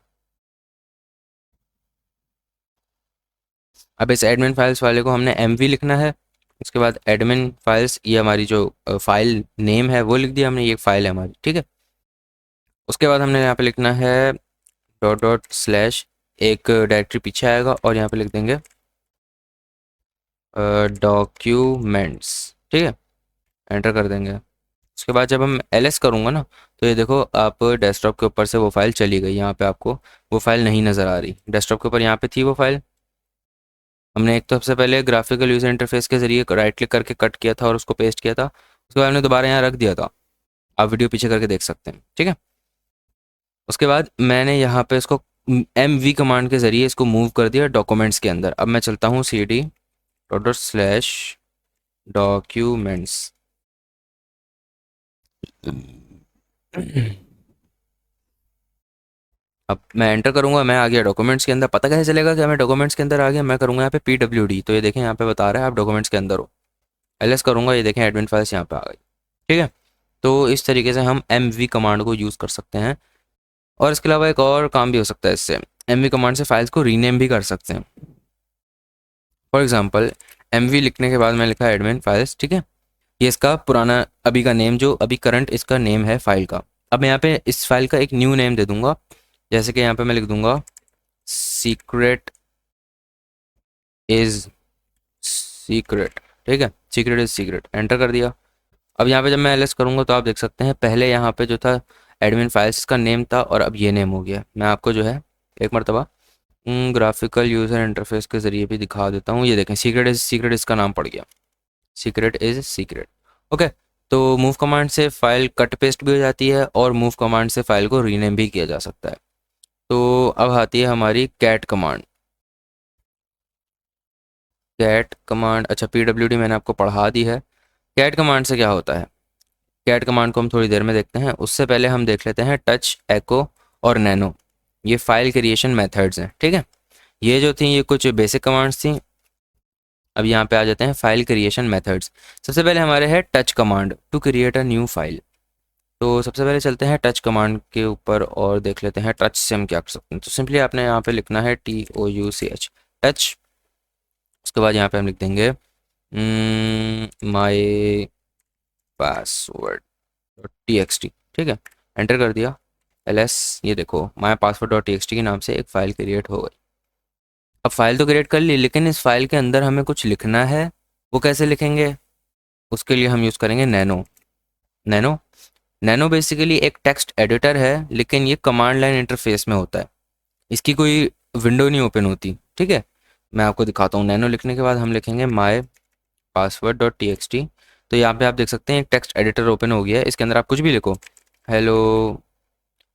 अब इस एडमिन फाइल्स वाले को हमने MV लिखना है। उसके बाद एडमिन फाइल्स, ये हमारी जो फाइल नेम है वो लिख दिया हमने, ये फाइल है हमारी। ठीक है, उसके बाद हमने यहाँ पे लिखना है डॉट डॉट स्लैश, एक डायरेक्टरी पीछे आएगा, और यहाँ पे लिख देंगे डॉक्यूमेंट्स। ठीक है, एंटर कर देंगे। उसके बाद जब हम LS करूँगा ना, तो ये देखो आप डेस्कटॉप के ऊपर से वो फाइल चली गई। यहाँ पे आपको वो फाइल नहीं नज़र आ रही, डेस्कटॉप के ऊपर यहाँ पे थी वो फाइल। हमने एक तो सबसे पहले ग्राफिकल यूज़र इंटरफेस के ज़रिए राइट क्लिक करके कट किया था और उसको पेस्ट किया था। उसके बाद हमने दोबारा यहाँ रख दिया था, आप वीडियो पीछे करके देख सकते हैं। ठीक है, उसके बाद मैंने यहाँ पे इसको MV कमांड के ज़रिए इसको मूव कर दिया डॉक्यूमेंट्स के अंदर। अब मैं चलता हूँ CD./डॉक्यूमेंट्स। अब मैं एंटर करूंगा, मैं आ गया डॉक्यूमेंट्स के अंदर। पता कैसे चलेगा कि मैं डॉक्यूमेंट्स के अंदर आ गया, मैं करूंगा यहाँ पे PWD, तो ये देखें यहाँ पे बता रहा है आप डॉक्यूमेंट्स के अंदर हो। LS करूंगा, ये देखें एडमिन फाइल्स यहाँ पे आ गई। ठीक है, तो इस तरीके से हम MV कमांड को यूज़ कर सकते हैं। और इसके अलावा एक और काम भी हो सकता है इससे, MV कमांड से फाइल्स को रीनेम भी कर सकते हैं। फॉर एग्जाम्पल MV लिखने के बाद मैं लिखा एडमिन फाइल्स। ठीक है, ये इसका पुराना अभी का नेम, जो अभी करंट इसका नेम है फाइल का। अब मैं यहाँ पे इस फाइल का एक न्यू नेम दे दूंगा, जैसे कि यहाँ पे मैं लिख दूंगा सीक्रेट इज सीक्रेट। ठीक है, सीक्रेट इज सीक्रेट, एंटर कर दिया। अब यहाँ पे जब मैं LS करूँगा तो आप देख सकते हैं पहले यहाँ पे जो था एडमिन फाइल्स का नेम था, और अब ये नेम हो गया। मैं आपको जो है एक मरतबा ग्राफिकल यूज़र इंटरफेस के ज़रिए भी दिखा देता हूँ। ये देखें सीक्रेट इज सीक्रेट, इसका नाम पड़ गया, सीक्रेट इज सीक्रेट। ओके, तो मूव कमांड से फाइल कट पेस्ट भी हो जाती है, और मूव कमांड से फाइल को रीनेम भी किया जा सकता है। तो अब आती है हमारी कैट कमांड। कैट कमांड, अच्छा PWD मैंने आपको पढ़ा दी है। कैट कमांड से क्या होता है, कैट कमांड को हम थोड़ी देर में देखते हैं, उससे पहले हम देख लेते हैं टच, एको और नैनो, ये फाइल क्रिएशन मेथड्स हैं। ठीक है, ये जो थी ये कुछ बेसिक कमांड्स थी। अब यहाँ पे आ जाते हैं फाइल क्रिएशन मेथड्स। सबसे पहले हमारे है touch command to create a new file. तो सबसे पहले चलते हैं टच कमांड के ऊपर और देख लेते हैं टच से हम क्या कर सकते हैं। तो सिंपली आपने यहाँ पे लिखना है TOUCH, टच। उसके बाद यहाँ पे हम लिख देंगे माई पासवर्ड TXT। ठीक है, एंटर कर दिया, LS, ये देखो माई पासवर्ड TXT के नाम से एक फ़ाइल क्रिएट हो गई। अब फाइल तो क्रिएट कर ली, लेकिन इस फाइल के अंदर हमें कुछ लिखना है। वो कैसे लिखेंगे? उसके लिए हम यूज़ करेंगे नैनो। नैनो नैनो बेसिकली एक टेक्स्ट एडिटर है, लेकिन ये कमांड लाइन इंटरफेस में होता है, इसकी कोई विंडो नहीं ओपन होती। ठीक है, मैं आपको दिखाता हूँ। नैनो लिखने के बाद हम लिखेंगे माई पासवर्ड तो यहाँ पे आप देख सकते हैं एक टेक्स्ट एडिटर ओपन हो गया है। इसके अंदर आप कुछ भी लिखो, हेलो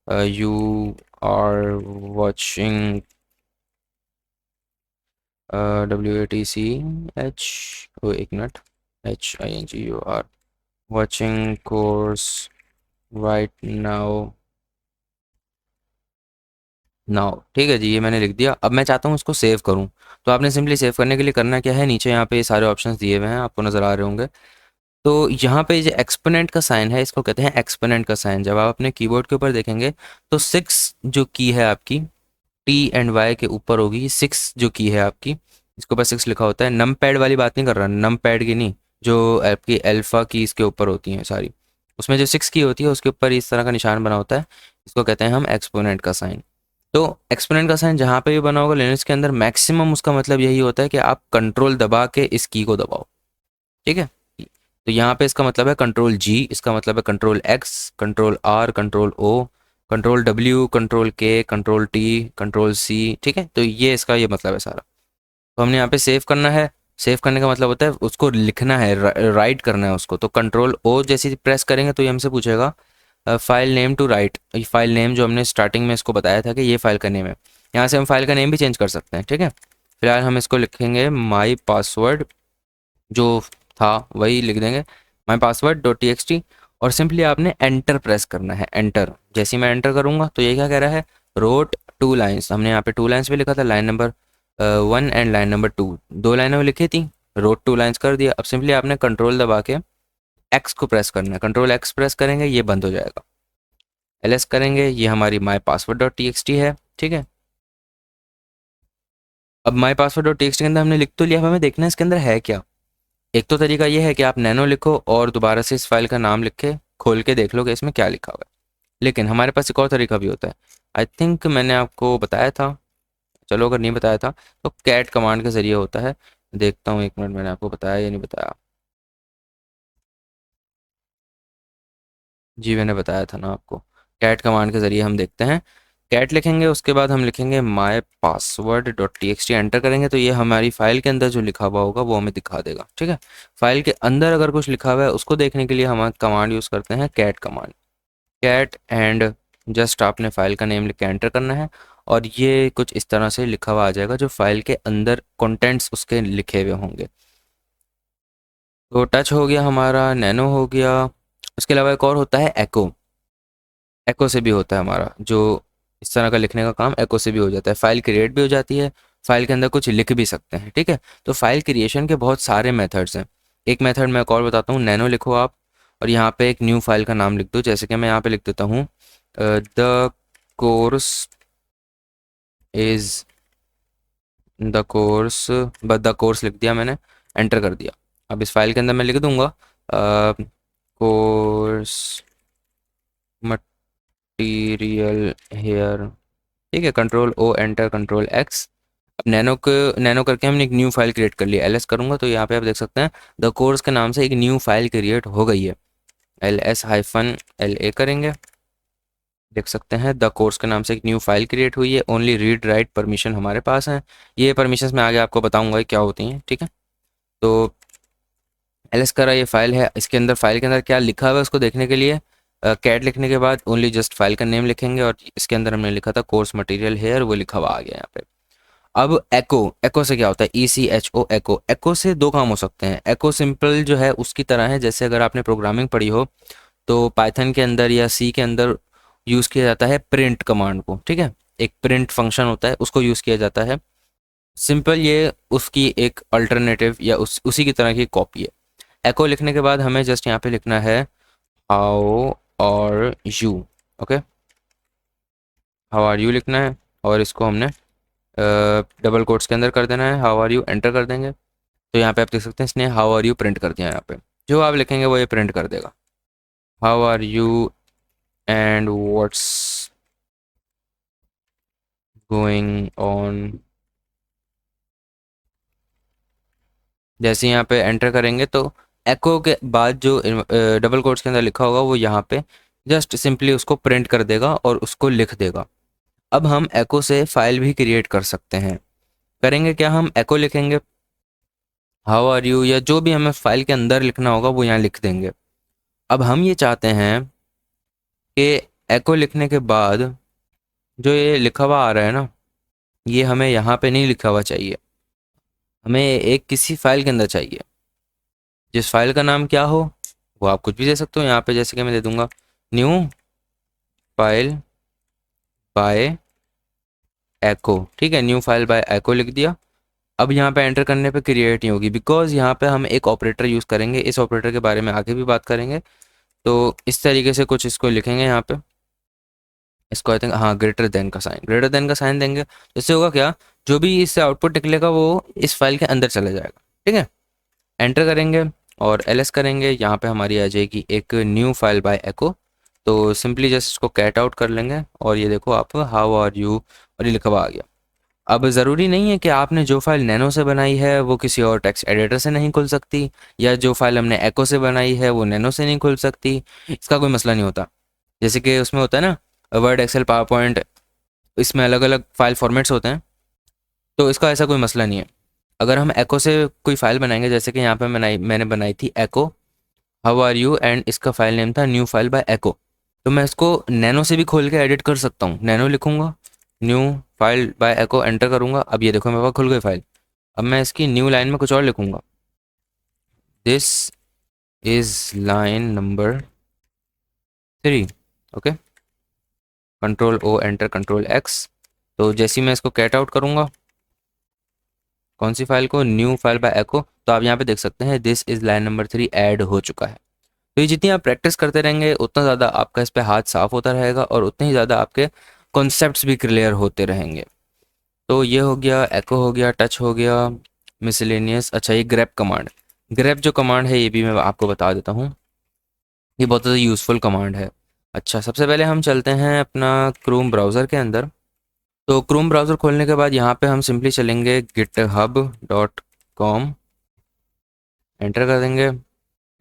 यू आर वॉचिंग एक minute, HINGUR watching course right now now. ठीक है जी, ये मैंने लिख दिया। अब मैं चाहता हूँ इसको सेव करूँ। तो आपने सिंपली सेव करने के लिए करना क्या है, नीचे यहाँ पे सारे ऑप्शंस दिए हुए हैं, आपको नज़र आ रहे होंगे। तो यहाँ पे जो एक्सपोनेंट का साइन है, इसको कहते हैं एक्सपोनेंट का साइन। जब आप अपने कीबोर्ड के ऊपर देखेंगे तो 6 जो की है आपकी T&Y के ऊपर होगी, 6 जो की है आपकी, इसके ऊपर 6 लिखा होता है। नम पैड वाली बात नहीं कर रहा, नम पैड की नहीं, जो आपकी अल्फ़ा की इसके ऊपर होती हैं सारी, उसमें जो 6 की होती है उसके ऊपर इस तरह का निशान बना होता है, इसको कहते हैं हम एक्सपोनेंट का साइन। तो एक्सपोनेंट का साइन जहाँ पे भी बना होगा लिनक्स के अंदर, मैक्सिमम उसका मतलब यही होता है कि आप कंट्रोल दबा के इस की को दबाओ। ठीक है, तो यहाँ पे इसका मतलब है कंट्रोल G, इसका मतलब है control X, control R, control O, control W, control K, control T, control C। ठीक है, तो ये इसका ये मतलब है सारा। तो हमने यहाँ पे सेव करना है। सेव करने का मतलब होता है उसको लिखना है, राइट करना है उसको। तो कंट्रोल O जैसे प्रेस करेंगे तो ये हमसे पूछेगा फाइल नेम टू राइट। ये फाइल नेम जो हमने स्टार्टिंग में इसको बताया था कि ये फाइल का नेम है, यहाँ से हम फाइल का नेम भी चेंज कर सकते हैं। ठीक है, फिलहाल हम इसको लिखेंगे माई पासवर्ड, जो था वही लिख देंगे, माई पासवर्ड .txt। और सिंपली आपने एंटर प्रेस करना है, एंटर। जैसे ही मैं एंटर करूँगा तो ये क्या कह रहा है, रोट 2 लाइन्स। हमने यहाँ पे 2 लाइन्स भी लिखा था, line number 1 and line number 2, 2 लाइनें लिखी थी, रोट 2 लाइन्स कर दिया। अब सिंपली आपने कंट्रोल दबा के एक्स को प्रेस करना है, कंट्रोल X प्रेस करेंगे ये बंद हो जाएगा, LS करेंगे, ये हमारी माई पासवर्ड .txt है। ठीक है, अब माई पासवर्ड .txt के अंदर हमने लिख तो लिया, अब हमें देखना है इसके अंदर है क्या। एक तो तरीका ये है कि आप नैनो लिखो और दोबारा से इस फाइल का नाम लिख के खोल के देख लो कि इसमें क्या लिखा हुआ है। लेकिन हमारे पास एक और तरीका भी होता है, आई थिंक मैंने आपको बताया था, चलो अगर नहीं बताया था तो कैट कमांड के ज़रिए होता है। देखता हूँ एक मिनट, मैंने आपको बताया या नहीं बताया। जी मैंने बताया था ना आपको, कैट कमांड के ज़रिए हम देखते हैं। कैट लिखेंगे, उसके बाद हम लिखेंगे माई पासवर्ड .txt, एंटर करेंगे तो ये हमारी फाइल के अंदर जो लिखा हुआ होगा वो हमें दिखा देगा। ठीक है, फाइल के अंदर अगर कुछ लिखा हुआ है उसको देखने के लिए हम कमांड यूज़ करते हैं cat command. Cat and just आपने फाइल का नेम लिख के एंटर करना है और ये कुछ इस तरह से लिखा हुआ आ जाएगा जो फाइल के अंदर कंटेंट्स उसके लिखे हुए होंगे। तो टच हो गया हमारा, नैनो हो गया। उसके अलावा एक और होता है एको। एको से भी होता है हमारा, जो इस तरह का लिखने का काम एको से भी हो जाता है, फाइल क्रिएट भी हो जाती है, फाइल के अंदर कुछ लिख भी सकते हैं। ठीक है, तो फाइल क्रिएशन के बहुत सारे मेथड्स हैं। एक मेथड मैं एक और बताता हूँ, नैनो लिखो आप और यहाँ पे एक न्यू फाइल का नाम लिख दो। जैसे कि मैं यहाँ पे लिख देता हूँ the course is the course, बस द कोर्स लिख दिया मैंने, एंटर कर दिया। अब इस फाइल के अंदर मैं लिख दूंगा कोर्स मटीरियल हेयर। ठीक है, control O, enter, control X। अब नैनो करके हमने एक न्यू फाइल क्रिएट कर लिया। LS करूँगा तो यहाँ पे आप देख सकते हैं द कोर्स के नाम से एक न्यू फाइल क्रिएट हो गई है। LS-LA करेंगे, देख सकते हैं द कोर्स के नाम से एक न्यू फाइल क्रिएट हुई है। ओनली रीड राइट परमिशन हमारे पास है, ये परमिशंस मैं आगे आपको बताऊंगा क्या होती हैं। ठीक है, तो LS करा, ये फाइल है, इसके अंदर फाइल के अंदर क्या लिखा हुआ है उसको देखने के लिए कैट लिखने के बाद ओनली जस्ट फाइल का नेम लिखेंगे और इसके अंदर हमने लिखा था कोर्स मटेरियल हेयर, वो लिखा हुआ आ गया यहाँ पे। अब एको, एको से क्या होता है, ECHO, एको। एको से दो काम हो सकते हैं। एको सिंपल जो है उसकी तरह है जैसे अगर आपने प्रोग्रामिंग पढ़ी हो तो पाइथन के अंदर या सी के अंदर यूज़ किया जाता है प्रिंट कमांड को, ठीक है। एक प्रिंट फंक्शन होता है, उसको यूज़ किया जाता है। सिंपल ये उसकी एक अल्टरनेटिव या उसी की तरह की कॉपी है। एको लिखने के बाद हमें जस्ट यहाँ पे लिखना है how are you. Okay, how are you लिखना है और इसको हमने डबल कोट्स के अंदर कर देना है। हाउ आर यू एंटर कर देंगे तो यहाँ पे आप देख सकते हैं इसने हाउ आर यू प्रिंट कर दिया। यहाँ पे जो आप लिखेंगे वो ये प्रिंट कर देगा, how are you and what's going on. जैसे यहाँ पे एंटर करेंगे तो एको के बाद जो डबल कोट्स के अंदर लिखा होगा वो यहाँ पे जस्ट सिंपली उसको प्रिंट कर देगा और उसको लिख देगा। अब हम एको से फाइल भी क्रिएट कर सकते हैं। करेंगे क्या, हम एको लिखेंगे हाउ आर यू या जो भी हमें फाइल के अंदर लिखना होगा वो यहाँ लिख देंगे। अब हम ये चाहते हैं कि एको लिखने के बाद जो ये लिखा हुआ आ रहा है ना, ये हमें यहाँ पे नहीं लिखा हुआ चाहिए, हमें एक किसी फाइल के अंदर चाहिए। जिस फाइल का नाम क्या हो वो आप कुछ भी दे सकते हो। यहाँ पे जैसे कि मैं दे दूंगा न्यू फाइल बाय एको, ठीक है, न्यू फाइल बाय एको लिख दिया। अब यहाँ पे एंटर करने पे क्रिएट नहीं होगी, बिकॉज यहाँ पे हम एक ऑपरेटर यूज़ करेंगे। इस ऑपरेटर के बारे में आगे भी बात करेंगे। तो इस तरीके से कुछ इसको लिखेंगे यहाँ पे, इसको आई थिंक हाँ ग्रेटर देन का साइन देंगे। इससे होगा क्या, जो भी इससे आउटपुट निकलेगा वो इस फाइल के अंदर चला जाएगा, ठीक है। एंटर करेंगे और एलएस करेंगे, यहाँ पे हमारी आ जाएगी एक न्यू फाइल बाय एको। तो सिंपली जस्ट इसको कैट आउट कर लेंगे और ये देखो आप हाउ आर यू और ये लिखा हुआ आ गया। अब ज़रूरी नहीं है कि आपने जो फाइल नैनो से बनाई है वो किसी और टेक्स्ट एडिटर से नहीं खुल सकती, या जो फाइल हमने एको से बनाई है वो नैनो से नहीं खुल सकती। इसका कोई मसला नहीं होता। जैसे कि उसमें होता है ना वर्ड, एक्सेल, पावर पॉइंट, इसमें अलग अलग फाइल फॉर्मेट्स होते हैं, तो इसका ऐसा कोई मसला नहीं है। अगर हम एको से कोई फाइल बनाएंगे, जैसे कि यहाँ पे मैंने बनाई थी एको हाउ आर यू एंड इसका फाइल नेम था न्यू फाइल बाय एको, तो मैं इसको नैनो से भी खोल के एडिट कर सकता हूँ। नैनो लिखूंगा, new file by echo, enter करूंगा। अब ये देखो मेरे पास खुल गई फाइल। अब मैं इसकी न्यू लाइन में कुछ और लिखूंगा, this is line number 3। Okay, control O enter, control X. तो जैसे ही मैं इसको कैट आउट करूंगा, कौन सी फाइल को, न्यू फाइल बाय एको, तो आप यहाँ पे देख सकते हैं this is line number 3 add हो चुका है। तो ये जितनी आप प्रैक्टिस करते रहेंगे उतना ज़्यादा आपका इस पे हाथ साफ होता रहेगा और उतने ही ज़्यादा आपके कॉन्सेप्ट्स भी क्लियर होते रहेंगे। तो ये हो गया, एको हो गया, टच हो गया, मिसलेनियस। अच्छा, ये ग्रेप कमांड, ग्रेप जो कमांड है ये भी मैं आपको बता देता हूँ, ये बहुत ज़्यादा यूज़फुल कमांड है। अच्छा, सबसे पहले हम चलते हैं अपना क्रोम ब्राउज़र के अंदर। तो क्रोम ब्राउज़र खोलने के बाद यहाँ पे हम सिंपली चलेंगे github.com, एंटर कर देंगे।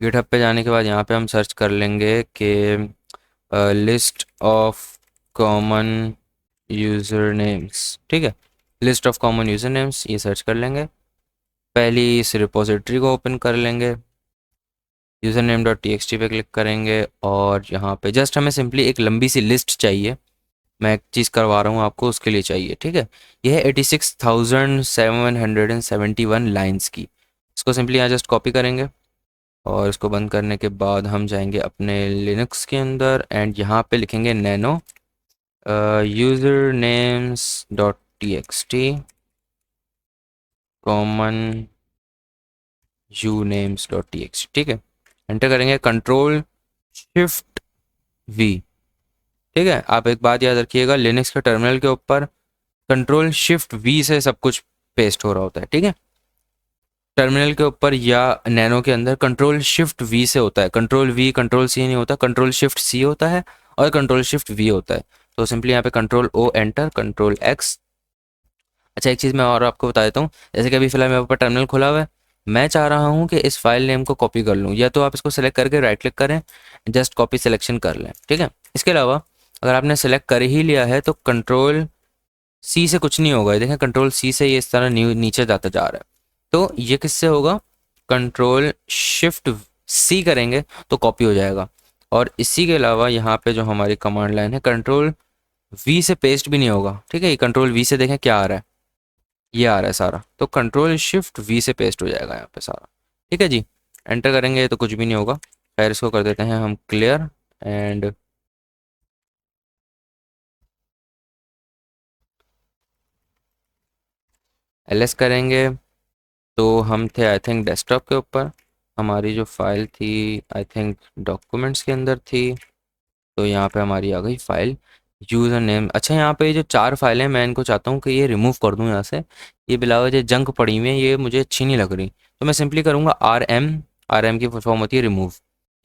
गिटहब पे जाने के बाद यहाँ पे हम सर्च कर लेंगे कि list of common user names, ठीक है, list of common user names, ये सर्च कर लेंगे। पहली इस रिपोजिटरी को ओपन कर लेंगे, user name dot T x T पे क्लिक करेंगे और यहाँ पे जस्ट हमें सिंपली एक लंबी सी लिस्ट चाहिए। मैं एक चीज़ करवा रहा हूँ आपको, उसके लिए चाहिए, ठीक है। यह है 86,771 लाइन्स की। इसको सिंपली यहाँ जस्ट कॉपी करेंगे और इसको बंद करने के बाद हम जाएंगे अपने लिनक्स के अंदर एंड यहाँ पे लिखेंगे nano user names dot T x T common you names dot T x T, ठीक है। एंटर करेंगे, कंट्रोल शिफ्ट वी, ठीक है। आप एक बात याद रखिएगा, लिनक्स के टर्मिनल के ऊपर कंट्रोल शिफ्ट वी से सब कुछ पेस्ट हो रहा होता है, ठीक है। टर्मिनल के ऊपर या नैनो के अंदर कंट्रोल शिफ्ट वी से होता है, कंट्रोल वी कंट्रोल सी नहीं होता, कंट्रोल शिफ्ट सी होता है और कंट्रोल शिफ्ट वी होता है। तो सिंपली यहाँ पे control O enter, control X. अच्छा, एक चीज़ मैं और आपको बता देता हूँ, जैसे कि अभी फिलहाल मेरे ऊपर टर्मिनल खुला हुआ है, मैं चाह रहा हूँ कि इस फाइल नेम को कॉपी कर लूँ, या तो आप इसको सेलेक्ट करके राइट क्लिक करें, जस्ट कॉपी सिलेक्शन कर लें, ठीक है। इसके अलावा अगर आपने सेलेक्ट कर ही लिया है तो कंट्रोल सी से कुछ नहीं होगा, ये देखें कंट्रोल सी से ये इस तरह नीचे जाता जा रहा है। तो ये किससे होगा, कंट्रोल शिफ्ट सी करेंगे तो कॉपी हो जाएगा। और इसी के अलावा यहाँ पे जो हमारी कमांड लाइन है, कंट्रोल वी से पेस्ट भी नहीं होगा, ठीक है। ये कंट्रोल वी से देखें क्या आ रहा है, ये आ रहा है सारा, तो कंट्रोल शिफ्ट वी से पेस्ट हो जाएगा यहाँ पे सारा, ठीक है जी। एंटर करेंगे तो कुछ भी नहीं होगा। खैर इसको कर देते हैं हम क्लियर एंड ls करेंगे तो हम थे आई थिंक डेस्कटॉप के ऊपर। हमारी जो फाइल थी आई थिंक डॉक्यूमेंट्स के अंदर थी। तो यहाँ पे हमारी आ गई फाइल यूज़र नेम। अच्छा, यहाँ पे ये जो 4 फाइलें मैं इनको चाहता हूँ कि ये रिमूव कर दूँ यहाँ से। ये बिलावज ये जंक पड़ी हुई है, ये मुझे अच्छी नहीं लग रही। तो मैं सिंपली करूँगा आर एम की फुल फॉर्म होती है रिमूव।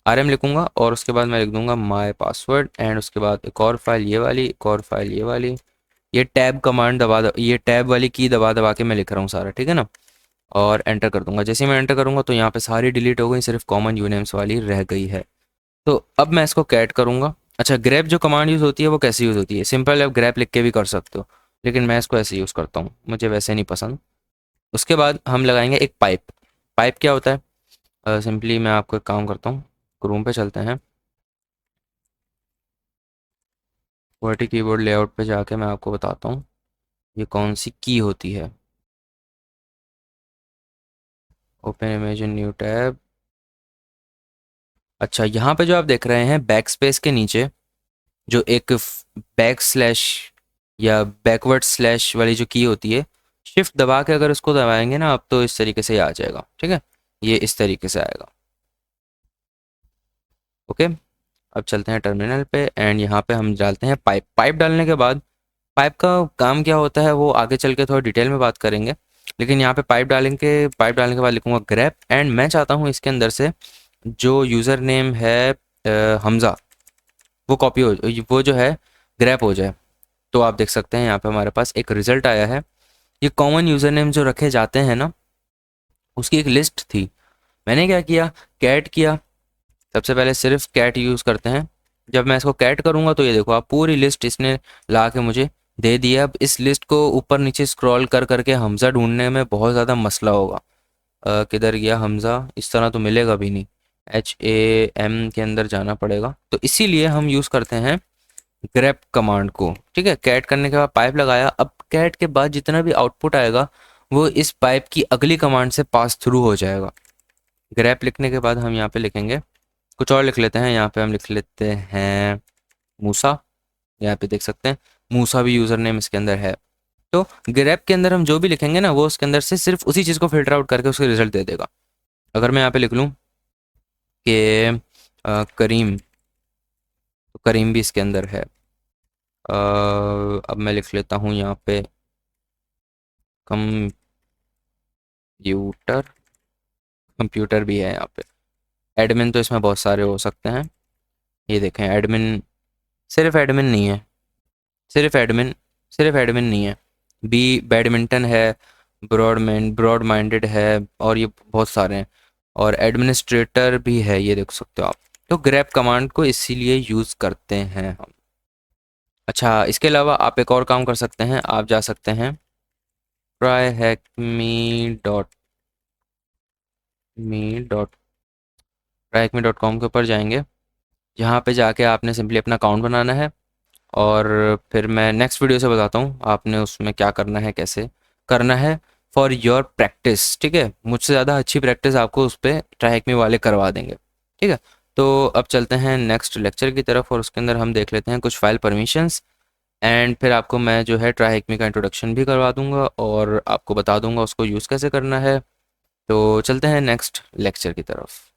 आर एम लिखूँगा और उसके बाद मैं लिख दूँगा माई पासवर्ड एंड उसके बाद एक और फाइल ये वाली, एक और फाइल ये वाली। ये टैब कमांड ये टैब वाली की दबा दबा के मैं लिख रहा हूँ सारा, ठीक है ना। और एंटर कर दूंगा। जैसे ही मैं एंटर करूँगा तो यहाँ पे सारी डिलीट हो गई, सिर्फ कॉमन यूनेम्स वाली रह गई है। तो अब मैं इसको कैट करूँगा। अच्छा, ग्रैप जो कमांड यूज़ होती है वो कैसे यूज़ होती है? सिंपल, आप ग्रैप लिख के भी कर सकते हो, लेकिन मैं इसको ऐसे यूज़ करता हूँ, मुझे वैसे नहीं पसंद। उसके बाद हम लगाएंगे एक पाइप। पाइप क्या होता है? सिंपली मैं आपको एक काम करता हूँ, क्रोम पे चलते हैं। वर्टी कीबोर्ड लेआउट पे जाके मैं आपको बताता हूँ ये कौन सी की होती है। Open image in new tab. अच्छा, यहाँ पे जो आप देख रहे हैं बैक स्पेस के नीचे जो एक बैक स्लैश या बैकवर्ड स्लैश वाली जो की होती है, शिफ्ट दबा के अगर उसको दबाएंगे ना आप, तो इस तरीके से ये आ जाएगा, ठीक है। ये इस तरीके से आएगा। ओके, अब चलते हैं टर्मिनल पे एंड यहाँ पे हम डालते हैं पाइप। पाइप डालने के बाद पाइप का काम क्या होता है वो आगे चल के थोड़ा डिटेल में बात करेंगे, लेकिन यहाँ पे पाइप डालने के बाद लिखूंगा ग्रैप एंड मैं चाहता हूँ इसके अंदर से जो यूज़र नेम है हमज़ा, वो कॉपी हो, वो जो है ग्रैप हो जाए। तो आप देख सकते हैं यहाँ पे हमारे पास एक रिजल्ट आया है। ये कॉमन यूज़र नेम जो रखे जाते हैं ना, उसकी एक लिस्ट थी। मैंने क्या किया, कैट किया। सबसे पहले सिर्फ कैट यूज़ करते हैं। जब मैं इसको कैट करूँगा तो ये देखो आप, पूरी लिस्ट इसने ला के मुझे दे दिया। अब इस लिस्ट को ऊपर नीचे स्क्रॉल कर करके हमज़ा ढूंढने में बहुत ज़्यादा मसला होगा। किधर गया हमज़ा? इस तरह तो मिलेगा भी नहीं, HAM के अंदर जाना पड़ेगा। तो इसीलिए हम यूज़ करते हैं ग्रेप कमांड को, ठीक है। कैट करने के बाद पाइप लगाया। अब कैट के बाद जितना भी आउटपुट आएगा वो इस पाइप की अगली कमांड से पास थ्रू हो जाएगा। ग्रेप लिखने के बाद हम यहाँ पे लिखेंगे, कुछ और लिख लेते हैं। यहाँ पे हम लिख लेते हैं मूसा। यहाँ पे देख सकते हैं मूसा भी यूज़र नेम इसके अंदर है। तो ग्रेप के अंदर हम जो भी लिखेंगे ना, वो उसके अंदर से सिर्फ उसी चीज़ को फिल्टर आउट करके उसके रिजल्ट दे देगा। अगर मैं यहाँ पे लिख लूँ कि करीम, तो करीम भी इसके अंदर है। अब मैं लिख लेता हूँ यहाँ पे कंप्यूटर। कंप्यूटर भी है यहाँ पे। एडमिन तो इसमें बहुत सारे हो सकते हैं। ये देखें एडमिन, सिर्फ एडमिन नहीं है, सिर्फ एडमिन, सिर्फ एडमिन नहीं है। बी बैडमिंटन है, ब्रॉड माइंडेड है, और ये बहुत सारे हैं। और एडमिनिस्ट्रेटर भी है, ये देख सकते हो आप। तो ग्रैप कमांड को इसीलिए यूज़ करते हैं हम। अच्छा, इसके अलावा आप एक और काम कर सकते हैं। आप जा सकते हैं tryhackme.com के ऊपर जाएंगे। यहाँ पे जाके आपने सिंपली अपना अकाउंट बनाना है, और फिर मैं नेक्स्ट वीडियो से बताता हूँ आपने उसमें क्या करना है, कैसे करना है, फॉर योर प्रैक्टिस, ठीक है। मुझसे ज़्यादा अच्छी प्रैक्टिस आपको उस पर ट्राई वाले करवा देंगे, ठीक है। तो अब चलते हैं नेक्स्ट लेक्चर की तरफ, और उसके अंदर हम देख लेते हैं कुछ फाइल परमिशंस। एंड फिर आपको मैं जो है ट्राई का इंट्रोडक्शन भी करवा दूंगा और आपको बता दूंगा उसको यूज़ कैसे करना है। तो चलते हैं नेक्स्ट लेक्चर की तरफ।